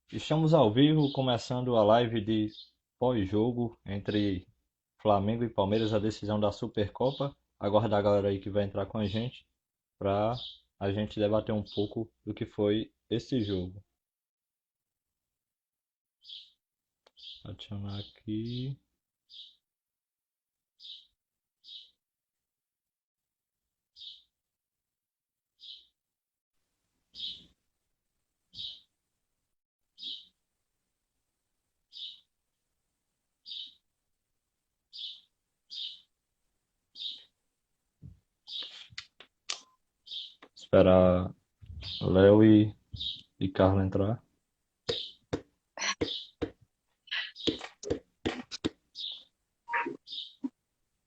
Estamos ao vivo, começando a live de pós-jogo entre Flamengo e Palmeiras, a decisão da Supercopa. Aguardar a galera aí que vai entrar com a gente para a gente debater um pouco do que foi esse jogo. Adicionar aqui. Esperar Léo e Carla entrar.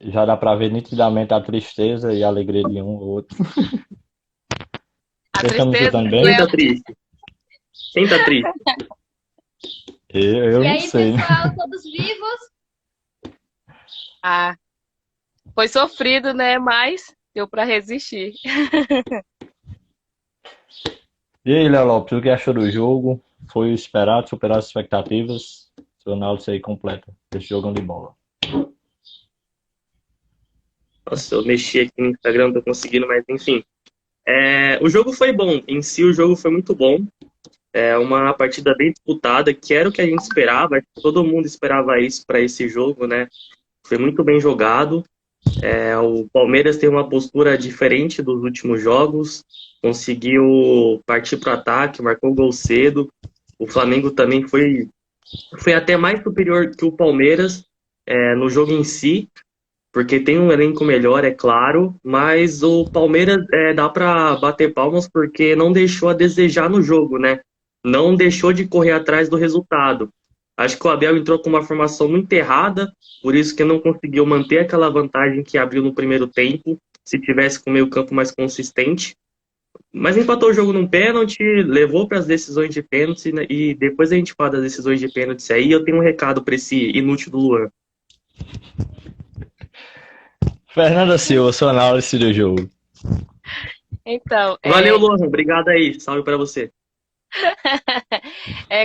Já dá para ver nitidamente a tristeza e a alegria de um ou outro. A Vocês estão me tristeza escutando do bem? Quem Léo. tá triste? Quem tá triste? Eu E não aí, sei, né? pessoal, todos vivos? Ah, foi sofrido, né? Mas deu pra resistir. E aí, Léo Lopes, o que achou do jogo? Foi esperado, superar as expectativas? Seu análise aí completa desse jogão de bola. Nossa, eu mexi aqui no Instagram, não tô conseguindo, mas enfim. O jogo foi bom. Em si, o jogo foi muito bom. É uma partida bem disputada, que era o que a gente esperava. Acho que todo mundo esperava isso para esse jogo, né? Foi muito bem jogado. O Palmeiras tem uma postura diferente dos últimos jogos. Conseguiu partir para o ataque, marcou gol cedo. O Flamengo também foi até mais superior que o Palmeiras, no jogo em si. Porque tem um elenco melhor, é claro, mas o Palmeiras dá para bater palmas porque não deixou a desejar no jogo, né? Não deixou de correr atrás do resultado. Acho que o Abel entrou com uma formação muito errada, por isso que não conseguiu manter aquela vantagem que abriu no primeiro tempo, se tivesse com o meio-campo mais consistente. Mas empatou o jogo num pênalti, levou para as decisões de pênalti, né? E depois a gente fala das decisões de pênalti aí. Eu tenho um recado para esse inútil do Luan. Fernanda Silva, sua análise do jogo. Então, Valeu, Luan. Obrigado aí. Salve para você.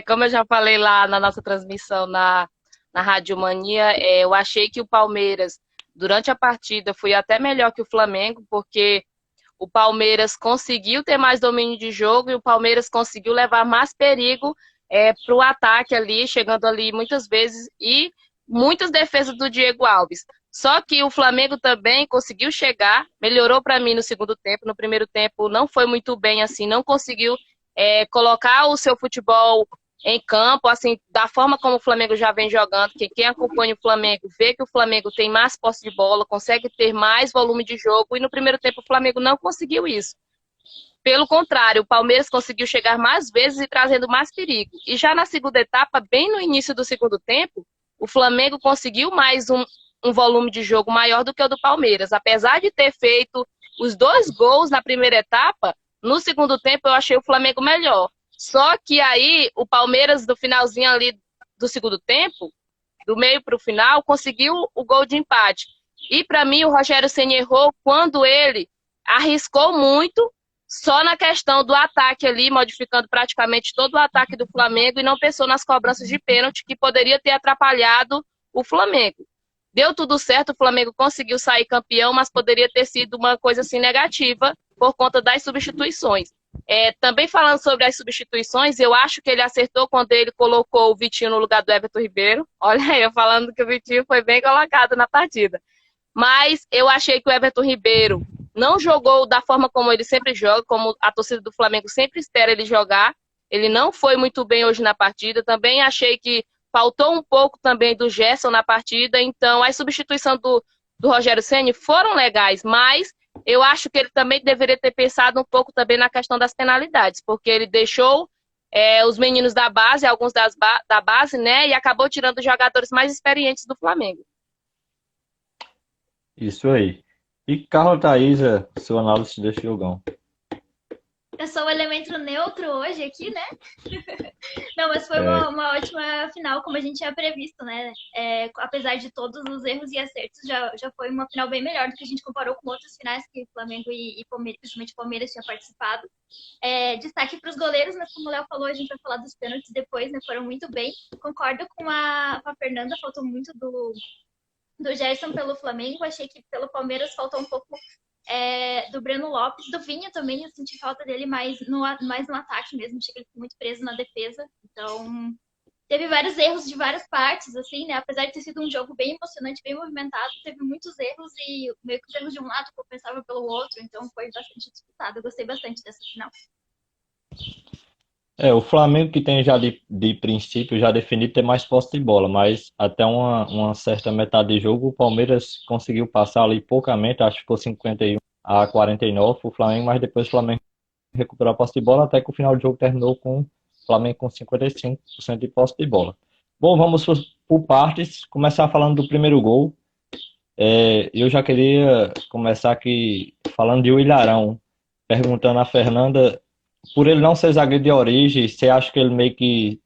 como eu já falei lá na nossa transmissão na Rádio Mania, eu achei que o Palmeiras, durante a partida, foi até melhor que o Flamengo, porque o Palmeiras conseguiu ter mais domínio de jogo e o Palmeiras conseguiu levar mais perigo para o ataque ali, chegando ali muitas vezes e muitas defesas do Diego Alves. Só que o Flamengo também conseguiu chegar, melhorou para mim no segundo tempo. No primeiro tempo não foi muito bem assim, não conseguiu colocar o seu futebol em campo, assim, da forma como o Flamengo já vem jogando, que quem acompanha o Flamengo vê que o Flamengo tem mais posse de bola, consegue ter mais volume de jogo, e no primeiro tempo o Flamengo não conseguiu isso. Pelo contrário, o Palmeiras conseguiu chegar mais vezes e trazendo mais perigo. E já na segunda etapa, bem no início do segundo tempo, o Flamengo conseguiu mais um volume de jogo maior do que o do Palmeiras. Apesar de ter feito os dois gols na primeira etapa, no segundo tempo eu achei o Flamengo melhor. Só que aí o Palmeiras, no finalzinho ali do segundo tempo, do meio para o final, conseguiu o gol de empate. E para mim o Rogério Ceni errou quando ele arriscou muito só na questão do ataque ali, modificando praticamente todo o ataque do Flamengo e não pensou nas cobranças de pênalti que poderia ter atrapalhado o Flamengo. Deu tudo certo, o Flamengo conseguiu sair campeão, mas poderia ter sido uma coisa assim negativa por conta das substituições. Também falando sobre as substituições, eu acho que ele acertou quando ele colocou o Vitinho no lugar do Everton Ribeiro. Olha, eu falando que o Vitinho foi bem colocado na partida. Mas eu achei que o Everton Ribeiro não jogou da forma como ele sempre joga, como a torcida do Flamengo sempre espera ele jogar. Ele não foi muito bem hoje na partida. Também achei que faltou um pouco também do Gerson na partida. Então, as substituições do Rogério Ceni foram legais, mas eu acho que ele também deveria ter pensado um pouco também na questão das penalidades, porque ele deixou os meninos da base, alguns da base, né, e acabou tirando os jogadores mais experientes do Flamengo. Isso aí. E Carla Thaisa, sua análise desse jogão. Eu sou o elemento neutro hoje aqui, né? Não, mas foi É, uma ótima final, como a gente tinha previsto, né? Apesar de todos os erros e acertos, já foi uma final bem melhor do que a gente comparou com outras finais que Flamengo e Palmeiras, principalmente Palmeiras, tinha participado. Destaque para os goleiros, mas como o Léo falou, a gente vai falar dos pênaltis depois, né? Foram muito bem. Concordo com a Fernanda, faltou muito do Gerson pelo Flamengo. Achei que pelo Palmeiras faltou um pouco do Breno Lopes, do Vinha também. Eu senti falta dele mais no ataque mesmo. Achei que ele ficou muito preso na defesa. Então, teve vários erros de várias partes, assim, né? Apesar de ter sido um jogo bem emocionante, bem movimentado, teve muitos erros e meio que os erros de um lado compensava pelo outro. Então, foi bastante disputado. Eu gostei bastante dessa final. o Flamengo que tem já de princípio já definido ter mais posse de bola, mas até uma certa metade de jogo o Palmeiras conseguiu passar ali poucamente, acho que ficou 51 a 49 o Flamengo, mas depois o Flamengo recuperou a posse de bola até que o final do jogo terminou com o Flamengo com 55% de posse de bola. Bom, vamos por partes, começar falando do primeiro gol. Eu já queria começar aqui falando de Ilharão, perguntando a Fernanda, por ele não ser zagueiro de origem, você acha que ele meio que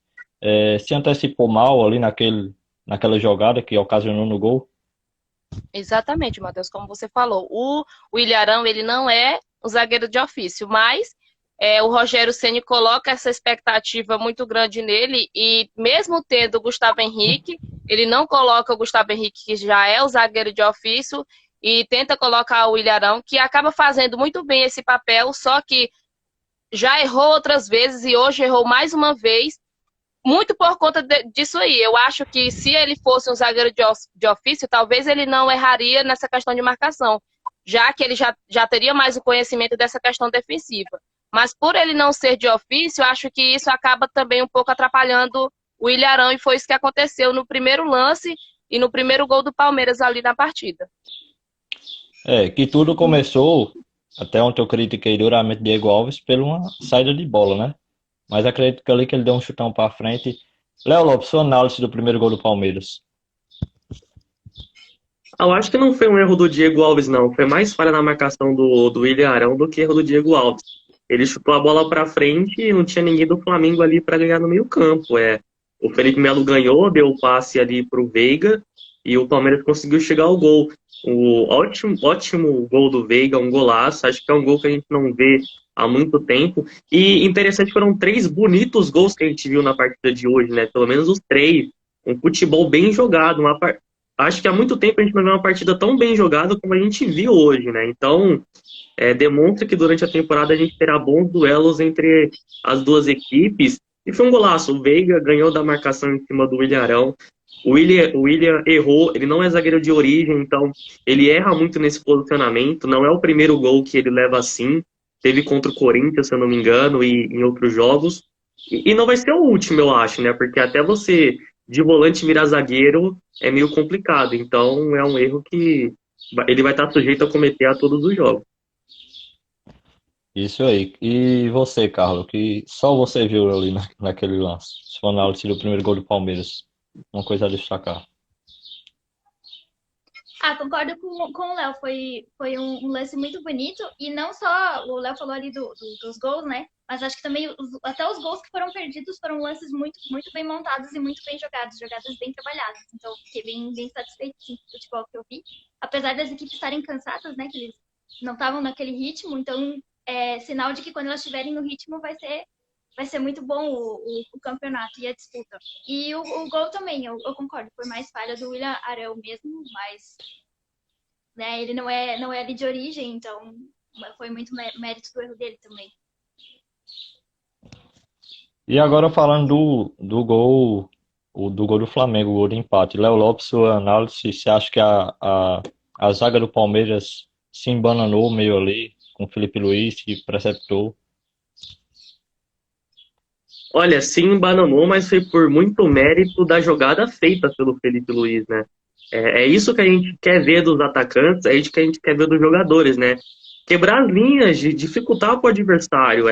se antecipou mal ali naquela jogada que ocasionou no gol? Exatamente, Matheus, como você falou. O Ilharão, ele não é um zagueiro de ofício, mas o Rogério Ceni coloca essa expectativa muito grande nele e mesmo tendo o Gustavo Henrique, ele não coloca o Gustavo Henrique, que já é o zagueiro de ofício, e tenta colocar o Ilharão, que acaba fazendo muito bem esse papel, só que já errou outras vezes e hoje errou mais uma vez, muito por conta disso aí. Eu acho que se ele fosse um zagueiro de ofício, talvez ele não erraria nessa questão de marcação, já que ele já teria mais o conhecimento dessa questão defensiva. Mas por ele não ser de ofício, eu acho que isso acaba também um pouco atrapalhando o Ilharão, e foi isso que aconteceu no primeiro lance e no primeiro gol do Palmeiras ali na partida. Que tudo começou, até ontem eu critiquei duramente Diego Alves por uma saída de bola, né? Mas acredito que ali que ele deu um chutão para frente. Léo Lopes, sua análise do primeiro gol do Palmeiras. Eu acho que não foi um erro do Diego Alves, não. Foi mais falha na marcação do William Arão do que erro do Diego Alves. Ele chutou a bola para frente e não tinha ninguém do Flamengo ali para ganhar no meio-campo. O Felipe Melo ganhou, deu o passe ali para o Veiga e o Palmeiras conseguiu chegar ao gol. O ótimo gol do Veiga, um golaço. Acho que é um gol que a gente não vê há muito tempo. E interessante, foram 3 bonitos gols que a gente viu na partida de hoje, né? Pelo menos os 3. Um futebol bem jogado, acho que há muito tempo a gente não vê uma partida tão bem jogada como a gente viu hoje, né? Então, demonstra que durante a temporada a gente terá bons duelos entre as duas equipes. E foi um golaço. O Veiga ganhou da marcação em cima do William Arão. O William errou, ele não é zagueiro de origem, então ele erra muito nesse posicionamento. Não é o primeiro gol que ele leva assim. Teve contra o Corinthians, se eu não me engano, e em outros jogos. E não vai ser o último, eu acho, né? Porque até você, de volante, virar zagueiro é meio complicado. Então é um erro que ele vai estar sujeito a cometer a todos os jogos. Isso aí. E você, Carlos, que só você viu ali naquele lance? Sua análise do primeiro gol do Palmeiras. Uma coisa a destacar. Concordo com o Léo. Foi um lance muito bonito. E não só o Léo falou ali dos gols, né? Mas acho que também até os gols que foram perdidos foram lances muito, muito bem montados e muito bem jogados, jogadas bem trabalhadas. Então, fiquei bem satisfeito com o futebol que eu vi. Apesar das equipes estarem cansadas, né? Que eles não estavam naquele ritmo. Então, é sinal de que quando elas estiverem no ritmo vai ser muito bom o campeonato e a disputa. E o gol também, eu concordo, foi mais falha do William Arão mesmo, mas né, ele não é ali de origem, então foi muito mérito do erro dele também. E agora falando do gol, do gol do Flamengo, o gol de empate. Léo Lopes, sua análise, você acha que a zaga do Palmeiras se embananou meio ali com o Felipe Luiz, que preceptou? Olha, se embananou, mas foi por muito mérito da jogada feita pelo Felipe Luiz, né? É isso que a gente quer ver dos atacantes, é isso que a gente quer ver dos jogadores, né? quebrar as linhas, de dificultar para o adversário.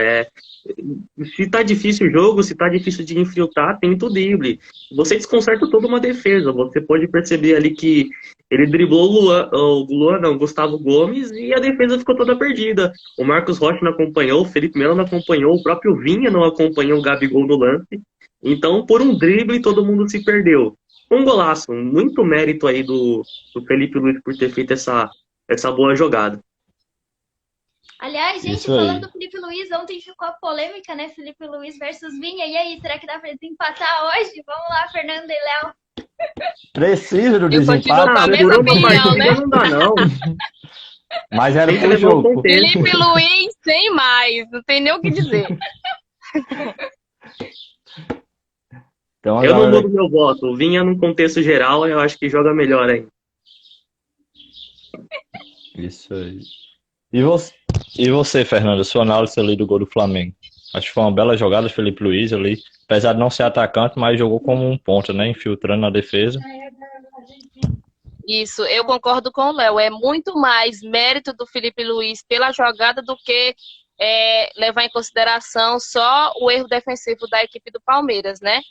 Se tá difícil o jogo, se tá difícil de infiltrar, tenta o drible. Você desconcerta toda uma defesa. Você pode perceber ali que ele driblou o Gustavo Gomes e a defesa ficou toda perdida. O Marcos Rocha não acompanhou, o Felipe Melo não acompanhou, o próprio Vinha não acompanhou o Gabigol no lance. Então, por um drible, todo mundo se perdeu. Um golaço, muito mérito aí do Felipe Luiz por ter feito essa boa jogada. Aliás, gente, Isso aí. falando do Felipe Luiz, ontem ficou a polêmica, né? Felipe Luiz versus Vinha. E aí, será que dá pra desempatar hoje? Vamos lá, Fernando e Léo. Precisa do Eu continuo desempate, com a mesma Durante a opinião, partida né? não dá, não. mas era Tem que pro levar o jogo. contexto. Felipe Luiz, sem mais. Não tem nem o que dizer. Então, a Eu não galera... mudo meu voto. O Vinha, num contexto geral, eu acho que joga melhor ainda. Isso aí. E você, Fernando, sua análise ali do gol do Flamengo? Acho que foi uma bela jogada do Felipe Luiz ali. Apesar de não ser atacante, mas jogou como um ponta, né? Infiltrando na defesa. Isso, eu concordo com o Léo. É muito mais mérito do Felipe Luiz pela jogada do que levar em consideração só o erro defensivo da equipe do Palmeiras, né?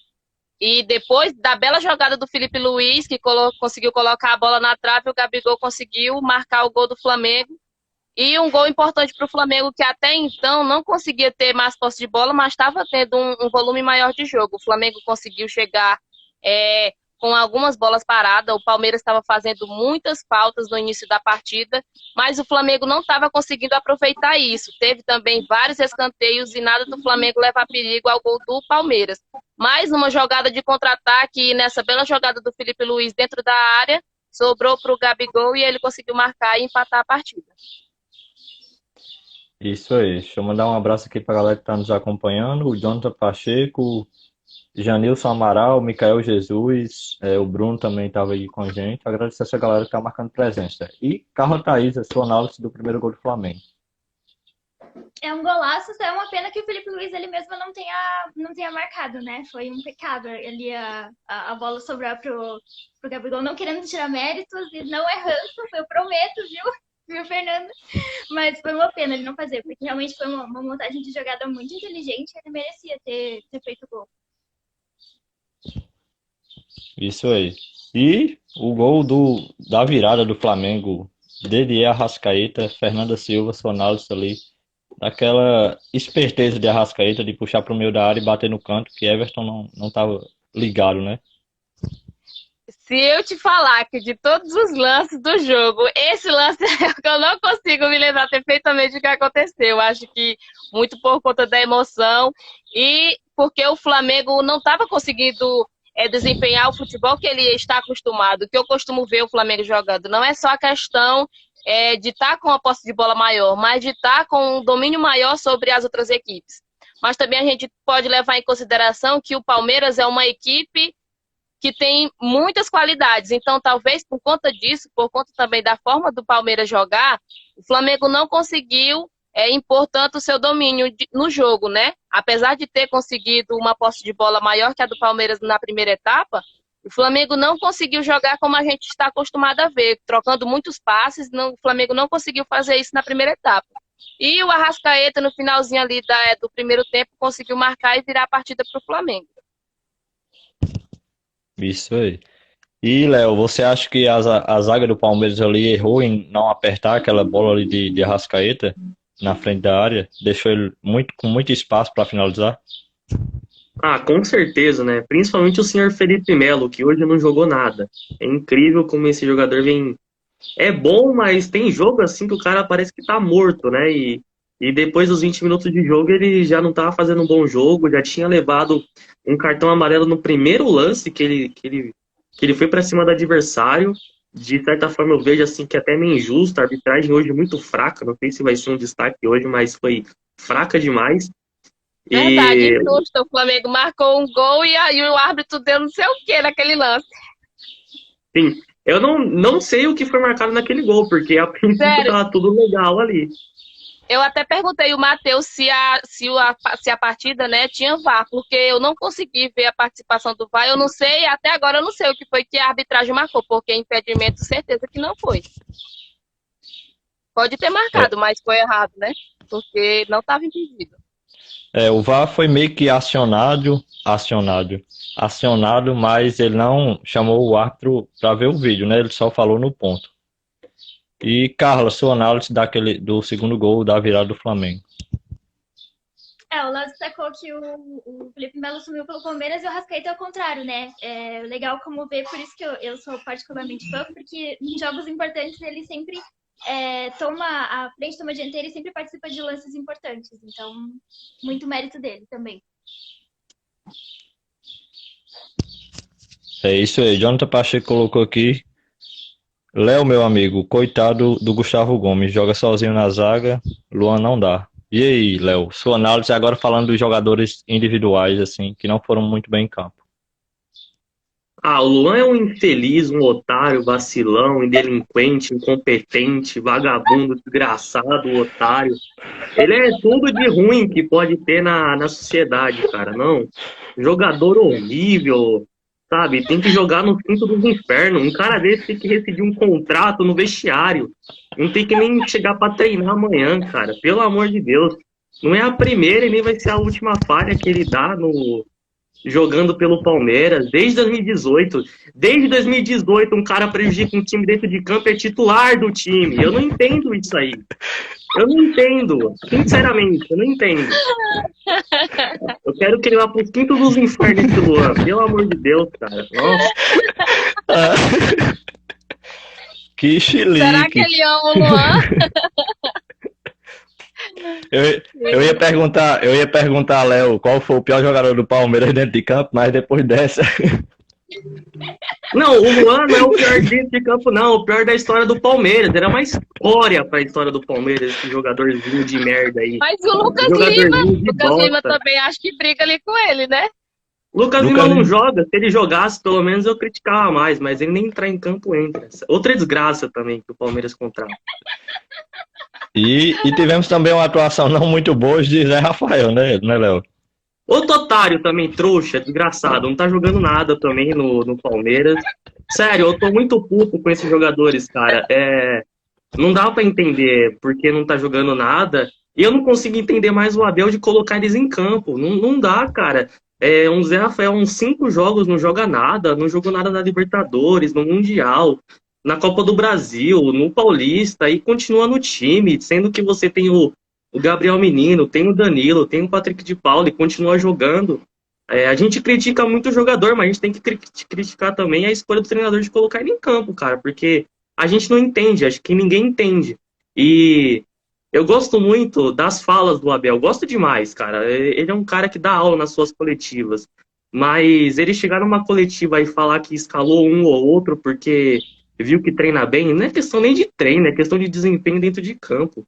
E depois da bela jogada do Felipe Luiz, que conseguiu colocar a bola na trave, o Gabigol conseguiu marcar o gol do Flamengo. E um gol importante para o Flamengo, que até então não conseguia ter mais posse de bola, mas estava tendo um volume maior de jogo. O Flamengo conseguiu chegar com algumas bolas paradas. O Palmeiras estava fazendo muitas faltas no início da partida, mas o Flamengo não estava conseguindo aproveitar isso. Teve também vários escanteios e nada do Flamengo levar perigo ao gol do Palmeiras. Mais uma jogada de contra-ataque, e nessa bela jogada do Felipe Luiz dentro da área, sobrou para o Gabigol e ele conseguiu marcar e empatar a partida. Isso aí. Deixa eu mandar um abraço aqui pra galera que tá nos acompanhando. O Jonathan Pacheco, Janilson Amaral, Micael Jesus, o Bruno também estava aí com a gente. Agradecer essa galera que tá marcando presença. E Carla Thaís, a sua análise do primeiro gol do Flamengo. É um golaço, só é uma pena que o Felipe Luiz ele mesmo não tenha marcado, né? Foi um pecado ali a bola sobrar pro Gabigol, não querendo tirar méritos e não errando, eu prometo, viu, Fernando? Mas foi uma pena ele não fazer, porque realmente foi uma montagem de jogada muito inteligente, ele merecia ter feito o gol. Isso aí. E o gol da virada do Flamengo, Didier Arrascaeta, Fernanda Silva, sua análise ali, daquela esperteza de Arrascaeta de puxar pro meio da área e bater no canto, que Everton não tava ligado, né? Se eu te falar que de todos os lances do jogo, esse lance é o que eu não consigo me lembrar perfeitamente o que aconteceu. Eu acho que muito por conta da emoção e porque o Flamengo não estava conseguindo desempenhar o futebol que ele está acostumado, que eu costumo ver o Flamengo jogando. Não é só a questão de estar com a posse de bola maior, mas de estar com um domínio maior sobre as outras equipes. Mas também a gente pode levar em consideração que o Palmeiras é uma equipe que tem muitas qualidades. Então, talvez por conta disso, por conta também da forma do Palmeiras jogar, o Flamengo não conseguiu impor tanto o seu domínio no jogo, né? Apesar de ter conseguido uma posse de bola maior que a do Palmeiras na primeira etapa, o Flamengo não conseguiu jogar como a gente está acostumado a ver, trocando muitos passes. O Flamengo não conseguiu fazer isso na primeira etapa. E o Arrascaeta, no finalzinho ali do primeiro tempo, conseguiu marcar e virar a partida para o Flamengo. Isso aí. E, Léo, você acha que a zaga do Palmeiras ali errou em não apertar aquela bola ali de Arrascaeta na frente da área? Deixou ele com muito espaço para finalizar? Ah, com certeza, né? Principalmente o senhor Felipe Melo, que hoje não jogou nada. É incrível como esse jogador vem... É bom, mas tem jogo assim que o cara parece que tá morto, né? E depois dos 20 minutos de jogo ele já não tava fazendo um bom jogo, já tinha levado um cartão amarelo no primeiro lance que ele foi pra cima do adversário. De certa forma eu vejo assim que é até meio injusto, a arbitragem hoje muito fraca, não sei se vai ser um destaque hoje, mas foi fraca demais. Verdade, injusto. O Flamengo marcou um gol e aí o árbitro deu não sei o que naquele lance. Sim, eu não sei o que foi marcado naquele gol, porque a princípio tava tudo legal ali. Eu até perguntei o Matheus se a partida, né, tinha VAR, porque eu não consegui ver a participação do VAR. Eu não sei, até agora eu não sei o que foi que a arbitragem marcou, porque impedimento, certeza que não foi. Pode ter marcado, mas foi errado, né? Porque não estava impedido. O VAR foi meio que acionado, mas ele não chamou o árbitro para ver o vídeo, né? Ele só falou no ponto. E, Carla, sua análise do segundo gol da virada do Flamengo. O Léo destacou que o Felipe Melo sumiu pelo Palmeiras e o Arrascaeta é o contrário, né? É legal como ver, por isso que eu sou particularmente fã, porque em jogos importantes ele sempre toma a frente, toma a dianteira e sempre participa de lances importantes. Então, muito mérito dele também. É isso aí. Jonathan Pacheco colocou aqui. Léo, meu amigo, coitado do Gustavo Gomes, joga sozinho na zaga, Luan não dá. E aí, Léo, sua análise agora falando dos jogadores individuais, assim, que não foram muito bem em campo. O Luan é um infeliz, um otário, vacilão, um delinquente, incompetente, vagabundo, desgraçado, otário. Ele é tudo de ruim que pode ter na sociedade, cara. Não. Jogador horrível, sabe? Tem que jogar no quinto dos infernos. Um cara desse tem que rescindir um contrato no vestiário. Não tem que nem chegar pra treinar amanhã, cara. Pelo amor de Deus. Não é a primeira e nem vai ser a última falha que ele dá jogando pelo Palmeiras desde 2018. Desde 2018, um cara prejudica um time dentro de campo e é titular do time. Eu não entendo isso aí. Eu não entendo. Sinceramente, eu não entendo. Eu quero que ele vá pro quinto dos infernos, esse Luan. Pelo amor de Deus, cara. Nossa. Que chilique. Será que ele ama o Luan? Eu ia perguntar, Léo, qual foi o pior jogador do Palmeiras dentro de campo, mas depois dessa. Não, o Luan não é o pior dentro de campo, não. O pior da história do Palmeiras. Era uma escória pra história do Palmeiras, esse jogadorzinho de merda aí. Mas o Lucas Lima também acho que briga ali com ele, né? Lucas Lima não joga. Se ele jogasse, pelo menos eu criticava mais, mas ele nem entrar em campo entra. Outra desgraça também que o Palmeiras contrata. E tivemos também uma atuação não muito boa de Zé Rafael, né, Léo? Outro otário também, trouxa, desgraçado. Não tá jogando nada também no Palmeiras. Sério, eu tô muito puto com esses jogadores, cara. Não dá pra entender porque não tá jogando nada. E eu não consigo entender mais o Abel de colocar eles em campo. Não dá, cara. Um Zé Rafael, uns 5 jogos, não joga nada. Não jogou nada na Libertadores, no Mundial, na Copa do Brasil, no Paulista. E continua no time, sendo que você tem o Gabriel Menino, tem o Danilo, tem o Patrick de Paula e continua jogando. A gente critica muito o jogador, mas a gente tem que criticar também a escolha do treinador de colocar ele em campo, cara, porque a gente não entende, acho que ninguém entende. E eu gosto muito das falas do Abel, gosto demais, cara. Ele é um cara que dá aula nas suas coletivas, mas ele chegar numa coletiva e falar que escalou um ou outro porque viu que treina bem, não é questão nem de treino, é questão de desempenho dentro de campo.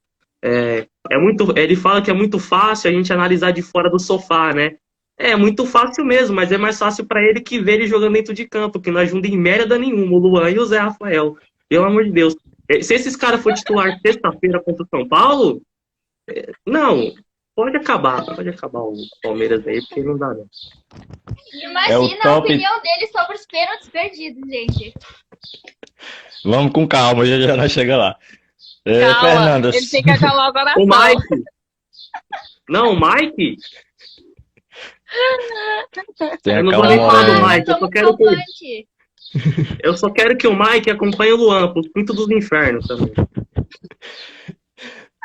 Ele fala que é muito fácil a gente analisar de fora do sofá, né? É muito fácil mesmo, mas é mais fácil pra ele que ver ele jogando dentro de campo, que não ajuda em merda nenhuma, o Luan e o Zé Rafael. Pelo amor de Deus. Se esses caras for titular sexta-feira contra o São Paulo, não, pode acabar o Palmeiras aí, porque não dá, não. Imagina a opinião dele sobre os pênaltis perdidos, gente. Vamos com calma, já nós chega lá. Calma, Fernanda. ele tem que acalmar o coração. O Mike. Não, o Mike? Eu não vou nem falar do Mike, eu só quero que o Mike acompanhe o Luan pro quinto dos infernos também.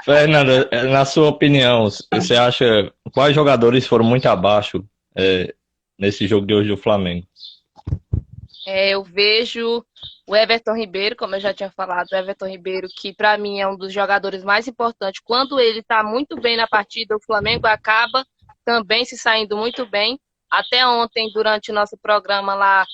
Fernanda, na sua opinião, você acha quais jogadores foram muito abaixo nesse jogo de hoje do Flamengo? Eu vejo o Everton Ribeiro, como eu já tinha falado, o Everton Ribeiro, que para mim é um dos jogadores mais importantes. Quando ele está muito bem na partida, o Flamengo acaba também se saindo muito bem. Até ontem, durante o nosso programa lá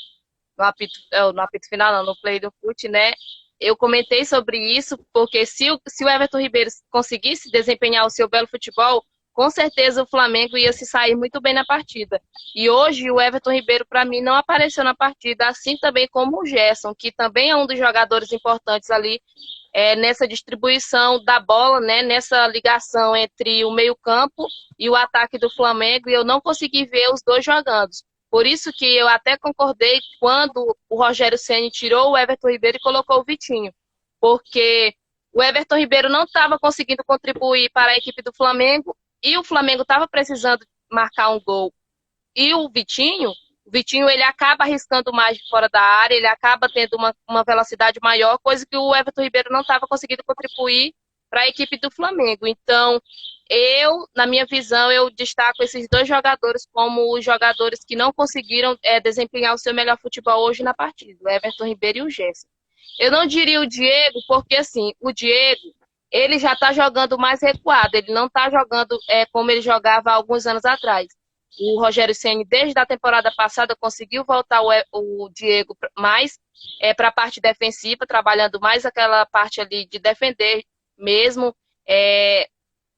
no apito final, não, no Play do Fute, né? Eu comentei sobre isso, porque se o Everton Ribeiro conseguisse desempenhar o seu belo futebol, com certeza o Flamengo ia se sair muito bem na partida. E hoje o Everton Ribeiro, para mim, não apareceu na partida, assim também como o Gerson, que também é um dos jogadores importantes ali nessa distribuição da bola, né, nessa ligação entre o meio-campo e o ataque do Flamengo, e eu não consegui ver os dois jogando. Por isso que eu até concordei quando o Rogério Ceni tirou o Everton Ribeiro e colocou o Vitinho. Porque o Everton Ribeiro não estava conseguindo contribuir para a equipe do Flamengo e o Flamengo estava precisando marcar um gol. E o Vitinho ele acaba arriscando mais de fora da área, ele acaba tendo uma velocidade maior, coisa que o Everton Ribeiro não estava conseguindo contribuir para a equipe do Flamengo. Então, na minha visão, eu destaco esses dois jogadores como os jogadores que não conseguiram desempenhar o seu melhor futebol hoje na partida, o Everton Ribeiro e o Gerson. Eu não diria o Diego, porque assim, o Diego, ele já está jogando mais recuado, ele não está jogando como ele jogava há alguns anos atrás. O Rogério Ceni, desde a temporada passada, conseguiu voltar o Diego mais para a parte defensiva, trabalhando mais aquela parte ali de defender mesmo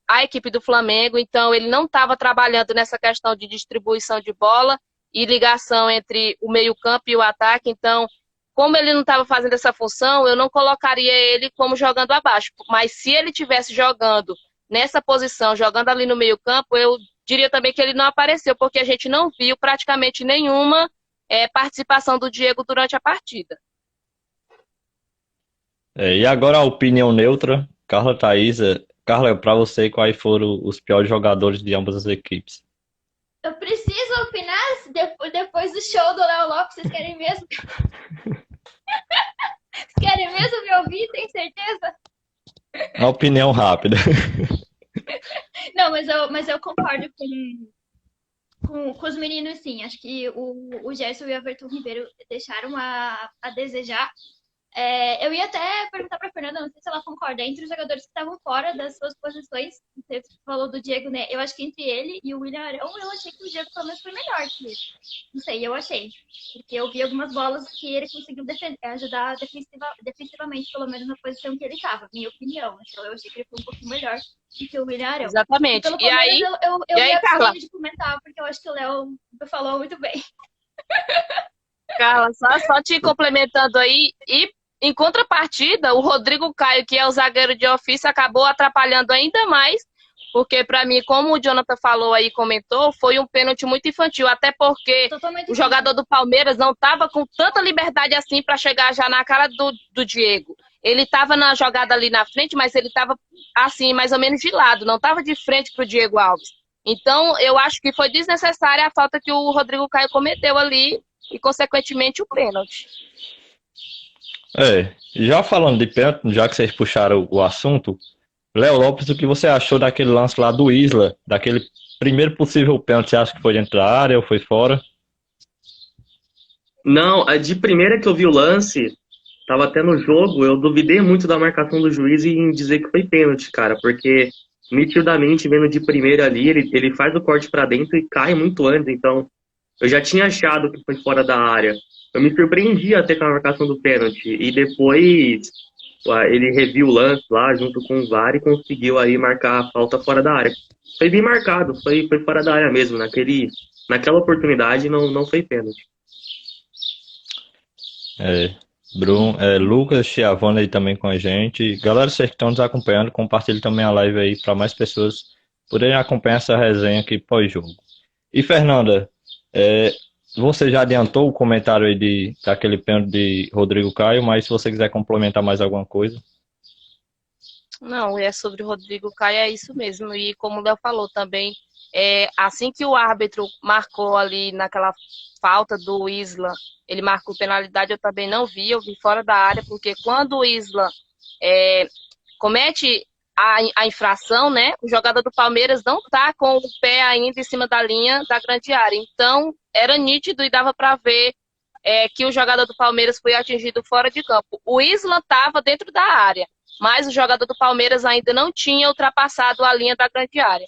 a equipe do Flamengo. Então, ele não estava trabalhando nessa questão de distribuição de bola e ligação entre o meio-campo e o ataque. Então, como ele não estava fazendo essa função, eu não colocaria ele como jogando abaixo. Mas se ele estivesse jogando nessa posição, jogando ali no meio-campo, eu diria também que ele não apareceu, porque a gente não viu praticamente nenhuma participação do Diego durante a partida. E agora a opinião neutra, Carla Thaisa. Carla, para você, quais foram os piores jogadores de ambas as equipes? Eu preciso opinar depois do show do Léo Lopes, vocês querem mesmo? Vocês querem mesmo me ouvir, tem certeza? Uma opinião rápida. Não, mas eu concordo com os meninos, sim. Acho que o Gerson e o Everton Ribeiro deixaram a desejar. Eu ia até perguntar para a Fernanda, não sei se ela concorda, entre os jogadores que estavam fora das suas posições, você falou do Diego, né? Eu acho que entre ele e o William Arão, eu achei que o Diego pelo menos foi melhor que ele. Não sei, eu achei. Porque eu vi algumas bolas que ele conseguiu ajudar defensivamente, pelo menos na posição que ele estava, minha opinião. Então eu achei que ele foi um pouquinho melhor do que o William Arão. Exatamente. E aí, eu e aí, Carla? de comentar, porque eu acho que o Léo falou muito bem. Carla, só te complementando aí, e em contrapartida, o Rodrigo Caio, que é o zagueiro de ofício, acabou atrapalhando ainda mais, porque para mim, como o Jonathan falou aí, comentou, foi um pênalti muito infantil, até porque o jogador do Palmeiras não estava com tanta liberdade assim para chegar já na cara do Diego. Ele estava na jogada ali na frente, mas ele estava assim, mais ou menos de lado, não estava de frente para o Diego Alves. Então, eu acho que foi desnecessária a falta que o Rodrigo Caio cometeu ali e, consequentemente, o pênalti. Já falando de pênalti, já que vocês puxaram o assunto, Léo Lopes, o que você achou daquele lance lá do Isla, daquele primeiro possível pênalti? Você acha que foi dentro da área ou foi fora? Não, de primeira que eu vi o lance, tava até no jogo, eu duvidei muito da marcação do juiz em dizer que foi pênalti, cara, porque nitidamente, vendo de primeira ali, ele faz o corte pra dentro e cai muito antes, então eu já tinha achado que foi fora da área. Eu me surpreendi até com a marcação do pênalti, e depois ele reviu o lance lá junto com o VAR e conseguiu aí marcar a falta fora da área. Foi bem marcado, foi fora da área mesmo, naquela oportunidade não foi pênalti. Bruno, Lucas, Chiavone aí também com a gente. Galera, vocês que estão nos acompanhando, compartilhe também a live aí para mais pessoas poderem acompanhar essa resenha aqui pós-jogo. E Fernanda, você já adiantou o comentário aí daquele pênalti de Rodrigo Caio, mas se você quiser complementar mais alguma coisa. Não, sobre o Rodrigo Caio é isso mesmo. E como o Léo falou também, assim que o árbitro marcou ali naquela falta do Isla, ele marcou penalidade, eu também não vi, eu vi fora da área, porque quando o Isla comete a infração, né, o jogador do Palmeiras não tá com o pé ainda em cima da linha da grande área. Então, era nítido e dava para ver que o jogador do Palmeiras foi atingido fora de campo. O Isla estava dentro da área, mas o jogador do Palmeiras ainda não tinha ultrapassado a linha da grande área.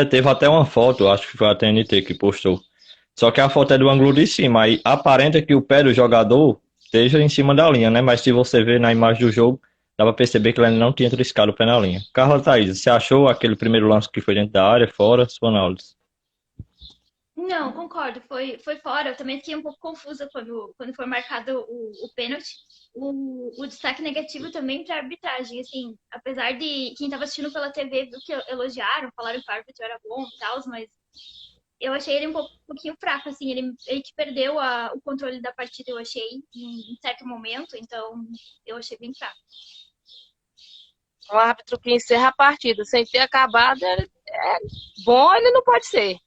Teve até uma foto, acho que foi a TNT que postou. Só que a foto é do ângulo de cima, aí aparenta que o pé do jogador esteja em cima da linha, né? Mas se você ver na imagem do jogo, dá pra perceber que ele ainda não tinha triscado o pé na linha. Carla Thaís, você achou aquele primeiro lance que foi dentro da área, fora? Sua análise? Não, concordo, foi fora. Eu também fiquei um pouco confusa quando foi marcado o pênalti. O destaque negativo também para a arbitragem, assim, apesar de quem estava assistindo pela TV viu que elogiaram, falaram que o árbitro era bom e tal, mas eu achei ele um pouquinho fraco, assim, ele que perdeu o controle da partida, eu achei, em certo momento, então eu achei bem fraco. Um árbitro que encerra a partida sem ter acabado, é bom, ele não pode ser.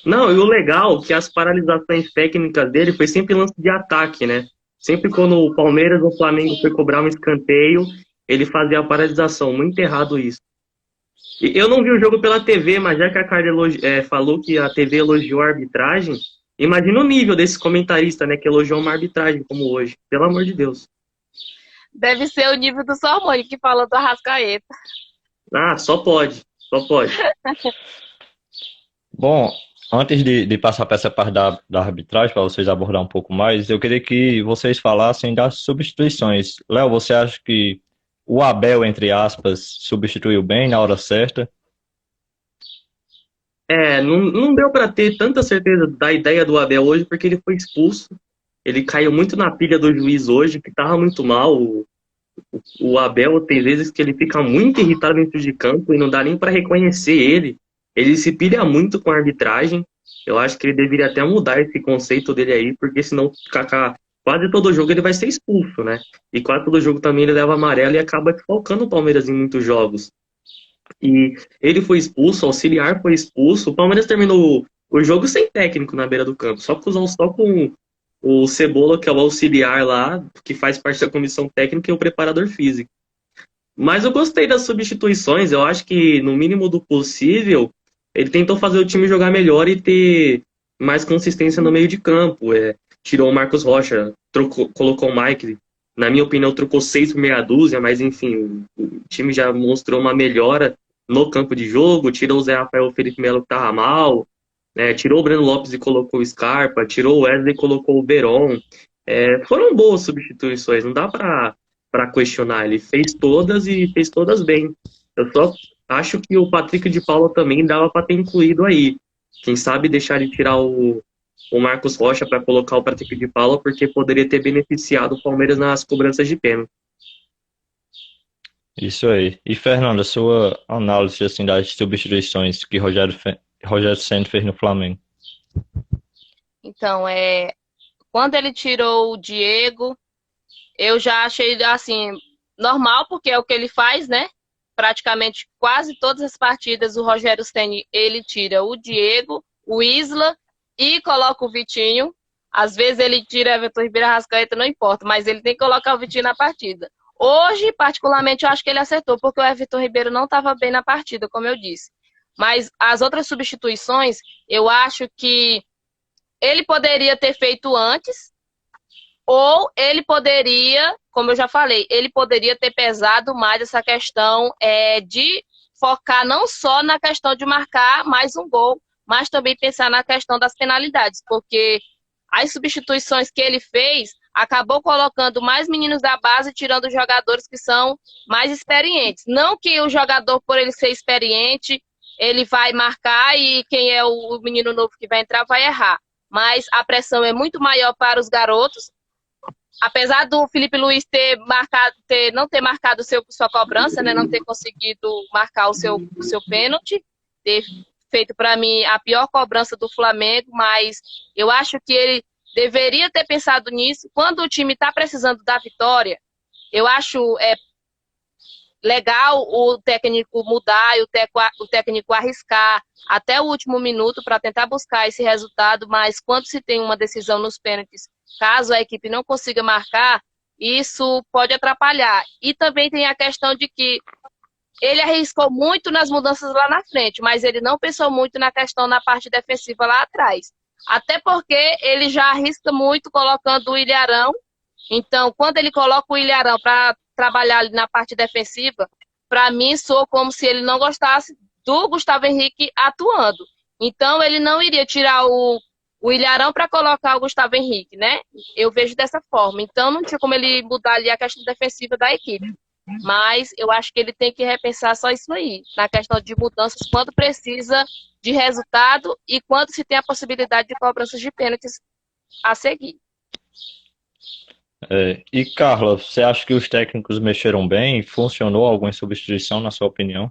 Não, e o legal é que as paralisações técnicas dele foi sempre lance de ataque, né? Sempre quando o Palmeiras ou o Flamengo foi Sim, cobrar um escanteio, ele fazia a paralisação. Muito errado isso. E eu não vi o jogo pela TV, mas já que a Carla falou que a TV elogiou a arbitragem, imagina o nível desse comentarista, né, que elogiou uma arbitragem como hoje. Pelo amor de Deus. Deve ser o nível do Sormani que falou do Arrascaeta. Ah, só pode. Só pode. Bom, antes de passar para essa parte da arbitragem, para vocês abordar um pouco mais, eu queria que vocês falassem das substituições. Léo, você acha que o Abel, entre aspas, substituiu bem na hora certa? Não deu para ter tanta certeza da ideia do Abel hoje, porque ele foi expulso. Ele caiu muito na pilha do juiz hoje, que tava muito mal. O Abel tem vezes que ele fica muito irritado dentro de campo e não dá nem para reconhecer ele. Ele se pilha muito com a arbitragem. Eu acho que ele deveria até mudar esse conceito dele aí, porque senão quase todo jogo ele vai ser expulso, né? E quase todo jogo também ele leva amarelo e acaba desfalcando o Palmeiras em muitos jogos. E ele foi expulso, o auxiliar foi expulso. O Palmeiras terminou o jogo sem técnico na beira do campo, só com o Cebola, que é o auxiliar lá, que faz parte da comissão técnica, e o preparador físico. Mas eu gostei das substituições, eu acho que no mínimo do possível, ele tentou fazer o time jogar melhor e ter mais consistência no meio de campo. Tirou o Marcos Rocha, colocou o Mike, na minha opinião, trocou 6 por meia dúzia, mas enfim, o time já mostrou uma melhora no campo de jogo, tirou o Zé Rafael Felipe Melo que tava mal, tirou o Breno Lopes e colocou o Scarpa, tirou o Wesley e colocou o Veron. Foram boas substituições, não dá para questionar. Ele fez todas e fez todas bem. Eu só acho que o Patrick de Paula também dava para ter incluído aí. Quem sabe deixar ele tirar o Marcos Rocha para colocar o Patrick de Paula, porque poderia ter beneficiado o Palmeiras nas cobranças de pênalti. Isso aí. E Fernanda, sua análise assim, das substituições que Rogério Ceni fez no Flamengo? Então, quando ele tirou o Diego, eu já achei assim normal, porque é o que ele faz, né? Praticamente quase todas as partidas o Rogério Ceni ele tira o Diego, o Isla e coloca o Vitinho. Às vezes ele tira Everton Ribeiro, Arrascaeta, não importa, mas ele tem que colocar o Vitinho na partida. Hoje, particularmente, eu acho que ele acertou, porque o Everton Ribeiro não estava bem na partida, como eu disse. Mas as outras substituições, eu acho que ele poderia ter feito antes, ou ele poderia, como eu já falei, ele poderia ter pesado mais essa questão de focar não só na questão de marcar mais um gol, mas também pensar na questão das penalidades, porque as substituições que ele fez acabou colocando mais meninos da base, tirando jogadores que são mais experientes. Não que o jogador, por ele ser experiente, ele vai marcar e quem é o menino novo que vai entrar vai errar. Mas a pressão é muito maior para os garotos. Apesar do Felipe Luiz não ter marcado sua cobrança, né, não ter conseguido marcar o seu pênalti, ter feito para mim a pior cobrança do Flamengo, mas eu acho que ele deveria ter pensado nisso. Quando o time está precisando da vitória, eu acho legal o técnico mudar e o técnico arriscar até o último minuto para tentar buscar esse resultado, mas quando se tem uma decisão nos pênaltis, caso a equipe não consiga marcar, isso pode atrapalhar. E também tem a questão de que ele arriscou muito nas mudanças lá na frente, mas ele não pensou muito na questão na parte defensiva lá atrás. Até porque ele já arrisca muito colocando o Ilharão. Então, quando ele coloca o Ilharão para trabalhar ali na parte defensiva, para mim soa como se ele não gostasse do Gustavo Henrique atuando. Então, ele não iria tirar o Ilharão para colocar o Gustavo Henrique, né? Eu vejo dessa forma. Então, não tinha como ele mudar ali a questão defensiva da equipe. Mas eu acho que ele tem que repensar só isso aí, na questão de mudanças, quando precisa de resultado e quando se tem a possibilidade de cobranças de pênaltis a seguir. E Carla, você acha que os técnicos mexeram bem? Funcionou alguma substituição, na sua opinião?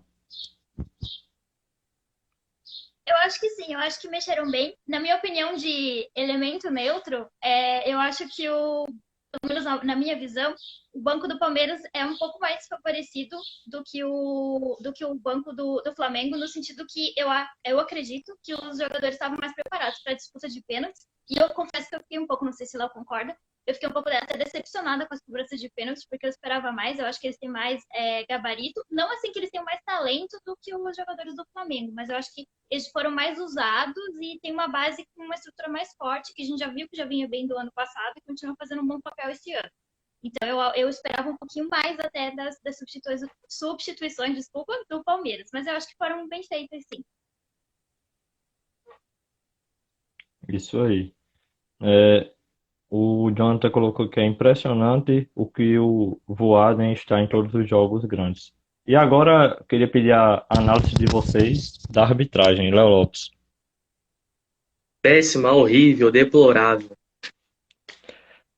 Eu acho que sim, eu acho que mexeram bem. Na minha opinião de elemento neutro, eu acho que pelo menos na minha visão, o banco do Palmeiras é um pouco mais favorecido do que o banco do Flamengo, no sentido que eu acredito que os jogadores estavam mais preparados para a disputa de pênaltis. E eu confesso que eu fiquei um pouco, não sei se o Léo concorda, eu fiquei um pouco até decepcionada com as cobranças de pênaltis, porque eu esperava mais. Eu acho que eles têm mais gabarito. Não assim que eles tenham mais talento do que os jogadores do Flamengo, mas eu acho que eles foram mais usados e tem uma base com uma estrutura mais forte, que a gente já viu que já vinha bem do ano passado e continua fazendo um bom papel esse ano. Então eu esperava um pouquinho mais até das substituições, desculpa, do Palmeiras. Mas eu acho que foram bem feitas, sim. Isso aí. É, o Jonathan colocou que é impressionante o que o Voaden está em todos os jogos grandes. E agora eu queria pedir a análise de vocês da arbitragem, Léo Lopes. Péssima, horrível, deplorável.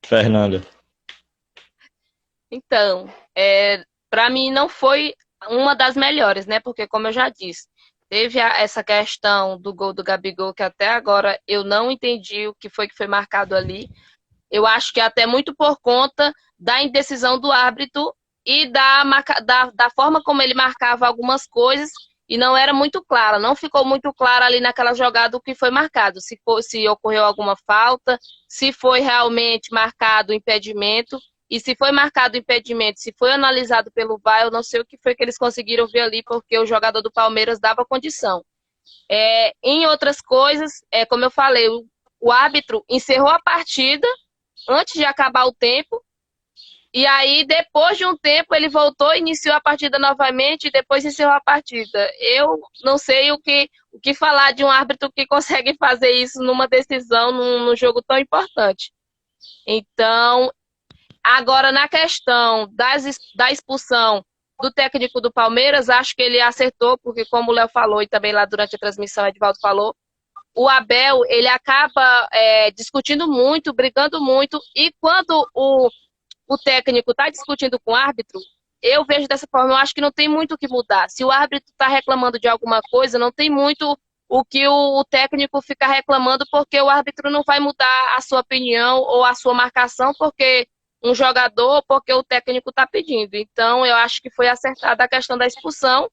Fernanda. Então, para mim não foi uma das melhores, né? Porque, como eu já disse, teve essa questão do gol do Gabigol, que até agora eu não entendi o que foi marcado ali. Eu acho que até muito por conta da indecisão do árbitro e da forma como ele marcava algumas coisas e não era muito clara. Não ficou muito clara ali naquela jogada o que foi marcado. Se ocorreu alguma falta, se foi realmente marcado o impedimento. E se foi marcado o impedimento, se foi analisado pelo VAR, eu não sei o que foi que eles conseguiram ver ali, porque o jogador do Palmeiras dava condição. Em outras coisas, como eu falei, o árbitro encerrou a partida antes de acabar o tempo, e aí, depois de um tempo, ele voltou, iniciou a partida novamente e depois encerrou a partida. Eu não sei o que falar de um árbitro que consegue fazer isso numa decisão, num jogo tão importante. Então, agora, na questão da expulsão do técnico do Palmeiras, acho que ele acertou, porque como o Léo falou e também lá durante a transmissão, o Edvaldo falou, o Abel, ele acaba discutindo muito, brigando muito, e quando o técnico está discutindo com o árbitro, eu vejo dessa forma, eu acho que não tem muito o que mudar. Se o árbitro está reclamando de alguma coisa, não tem muito o que o técnico fica reclamando, porque o árbitro não vai mudar a sua opinião ou a sua marcação, porque um jogador, porque o técnico está pedindo. Então, eu acho que foi acertada a questão da expulsão.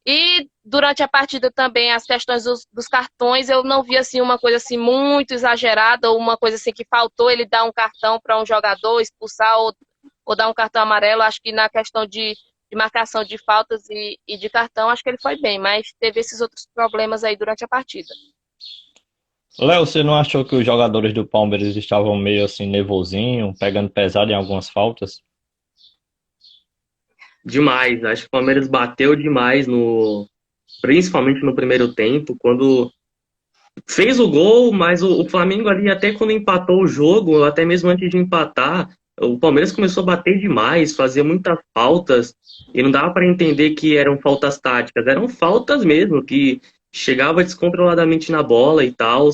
E durante a partida também, as questões dos cartões, eu não vi assim, uma coisa assim, muito exagerada, ou uma coisa assim que faltou ele dar um cartão para um jogador, expulsar ou dar um cartão amarelo. Acho que na questão de marcação de faltas e de cartão, acho que ele foi bem, mas teve esses outros problemas aí durante a partida. Léo, você não achou que os jogadores do Palmeiras estavam meio assim nervosinho, pegando pesado em algumas faltas? Demais. Acho que o Palmeiras bateu demais, principalmente no primeiro tempo, quando fez o gol, mas o Flamengo ali, até quando empatou o jogo, até mesmo antes de empatar, o Palmeiras começou a bater demais, fazia muitas faltas, e não dava para entender que eram faltas táticas, eram faltas mesmo, que chegava descontroladamente na bola e tal.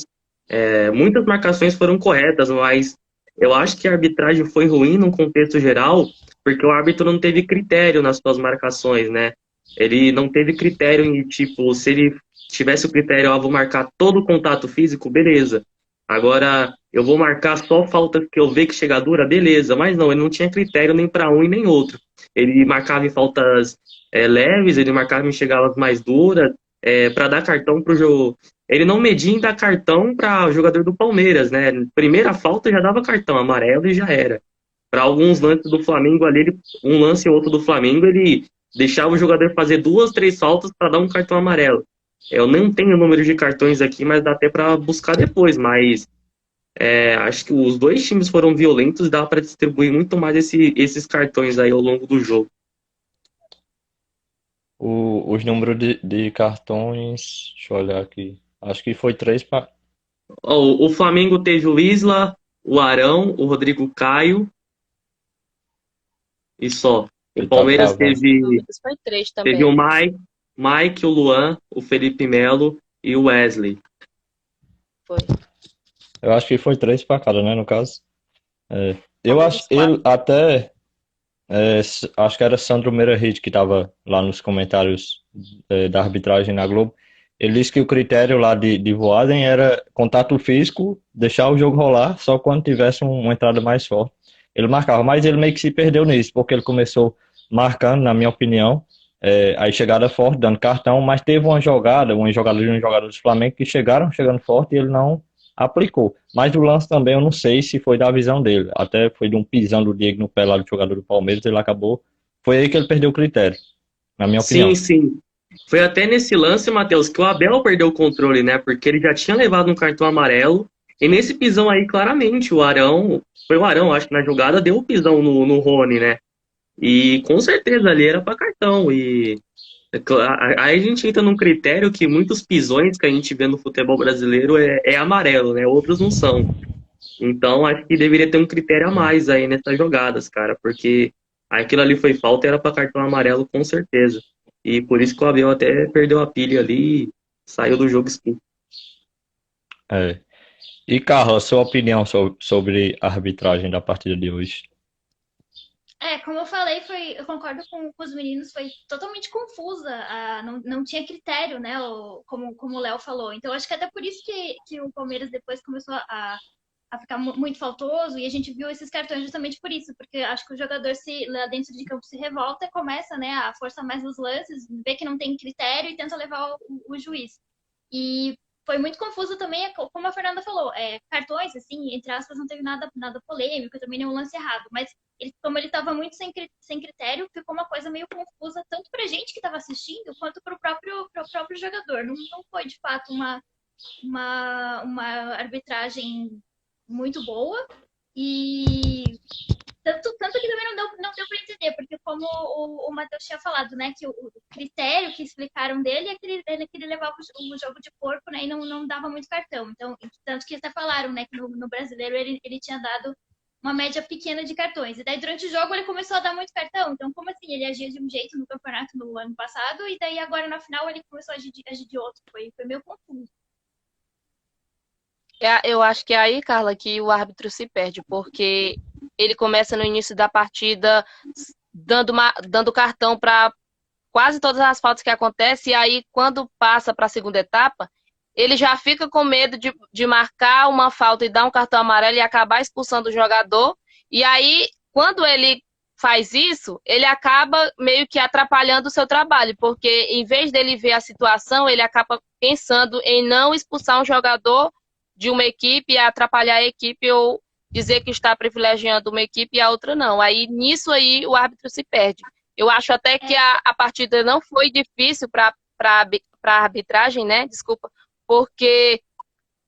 Muitas marcações foram corretas, mas eu acho que a arbitragem foi ruim no contexto geral, porque o árbitro não teve critério nas suas marcações, né? Ele não teve critério em, tipo, se ele tivesse o critério, vou marcar todo o contato físico, beleza. Agora, eu vou marcar só faltas que eu ver que chega dura, beleza. Mas não, ele não tinha critério nem para um e nem outro. Ele marcava em faltas leves, ele marcava em chegadas mais duras, para dar cartão pro jogo. Ele não media em dar cartão para o jogador do Palmeiras, né? Primeira falta já dava cartão amarelo e já era. Para alguns lances do Flamengo ali, um lance e outro do Flamengo, ele deixava o jogador fazer 2, 3 faltas para dar um cartão amarelo. Eu não tenho o número de cartões aqui, mas dá até para buscar depois. Mas acho que os dois times foram violentos, dá para distribuir muito mais esses cartões aí ao longo do jogo. Os números de cartões, deixa eu olhar aqui. Acho que foi 3 para. O Flamengo teve o Isla, o Arão, o Rodrigo Caio e só. O Palmeiras teve Foi 3 também. o Mike, o Luan, o Felipe Melo e o Wesley. Foi. Eu acho que foi 3 para cada, né, no caso. Eu acho ele até acho que era Sandro Meirahit que estava lá nos comentários da arbitragem na Globo. Ele disse que o critério lá de Voaden era contato físico, deixar o jogo rolar só quando tivesse uma entrada mais forte. Ele marcava, mas ele meio que se perdeu nisso, porque ele começou marcando, na minha opinião, aí chegada forte, dando cartão, mas teve uma jogada de um jogador do Flamengo que chegando forte e ele não aplicou. Mas o lance também eu não sei se foi da visão dele, até foi de um pisão do Diego no pé lá do jogador do Palmeiras, ele acabou, foi aí que ele perdeu o critério, na minha Sim, opinião. sim. Foi até nesse lance, Matheus, que o Abel perdeu o controle, né? Porque ele já tinha levado um cartão amarelo. E nesse pisão aí, claramente, o Arão, foi o Arão, acho que na jogada, deu o pisão no Rony, né? E com certeza ali era para cartão. E aí a gente entra num critério que muitos pisões que a gente vê no futebol brasileiro é amarelo, né? Outros não são. Então acho que deveria ter um critério a mais aí nessas jogadas, cara, porque aquilo ali foi falta e era para cartão amarelo com certeza. E por isso que o Abel até perdeu a pilha ali e saiu do jogo expulso. É. E Carla, sua opinião sobre a arbitragem da partida de hoje? Como eu falei, eu concordo com os meninos, foi totalmente confusa, não tinha critério, né, como o Léo falou. Então, acho que até por isso que o Palmeiras depois começou a ficar muito faltoso, e a gente viu esses cartões justamente por isso, porque acho que o jogador lá dentro de campo se revolta e começa, né, a forçar mais os lances, vê que não tem critério e tenta levar o juiz. E foi muito confuso também, como a Fernanda falou, cartões, assim, entre aspas, não teve nada polêmico, também nenhum lance errado, mas como ele estava muito sem critério, ficou uma coisa meio confusa, tanto pra gente que estava assistindo, quanto pro próprio jogador. Não foi, de fato, uma arbitragem muito boa, e tanto que também não deu para entender, porque como o Matheus tinha falado, né, que o critério que explicaram dele é que ele levava o jogo de corpo, né, e não dava muito cartão. Então, tanto que até falaram, né, que no brasileiro ele tinha dado uma média pequena de cartões. E daí, durante o jogo, ele começou a dar muito cartão. Então, como assim? Ele agia de um jeito no campeonato no ano passado, e daí agora, na final, ele começou a agir de outro. Foi meio confuso. Eu acho que é aí, Carla, que o árbitro se perde, porque ele começa no início da partida dando cartão para quase todas as faltas que acontecem, e aí quando passa para a segunda etapa, ele já fica com medo de marcar uma falta e dar um cartão amarelo e acabar expulsando o jogador, e aí quando ele faz isso, ele acaba meio que atrapalhando o seu trabalho, porque em vez dele ver a situação, ele acaba pensando em não expulsar um jogador de uma equipe e atrapalhar a equipe ou dizer que está privilegiando uma equipe e a outra não. Aí nisso aí o árbitro se perde. Eu acho até que a partida não foi difícil para a arbitragem, né? Desculpa, porque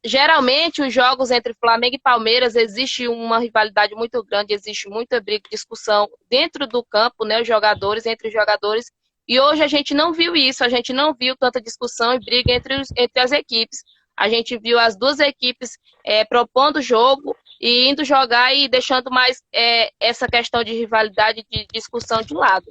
geralmente os jogos entre Flamengo e Palmeiras existe uma rivalidade muito grande, existe muita briga, discussão dentro do campo, né? Os jogadores, entre os jogadores. E hoje a gente não viu isso, a gente não viu tanta discussão e briga entre as equipes. A gente viu as duas equipes propondo o jogo e indo jogar e deixando mais essa questão de rivalidade, de discussão de lado.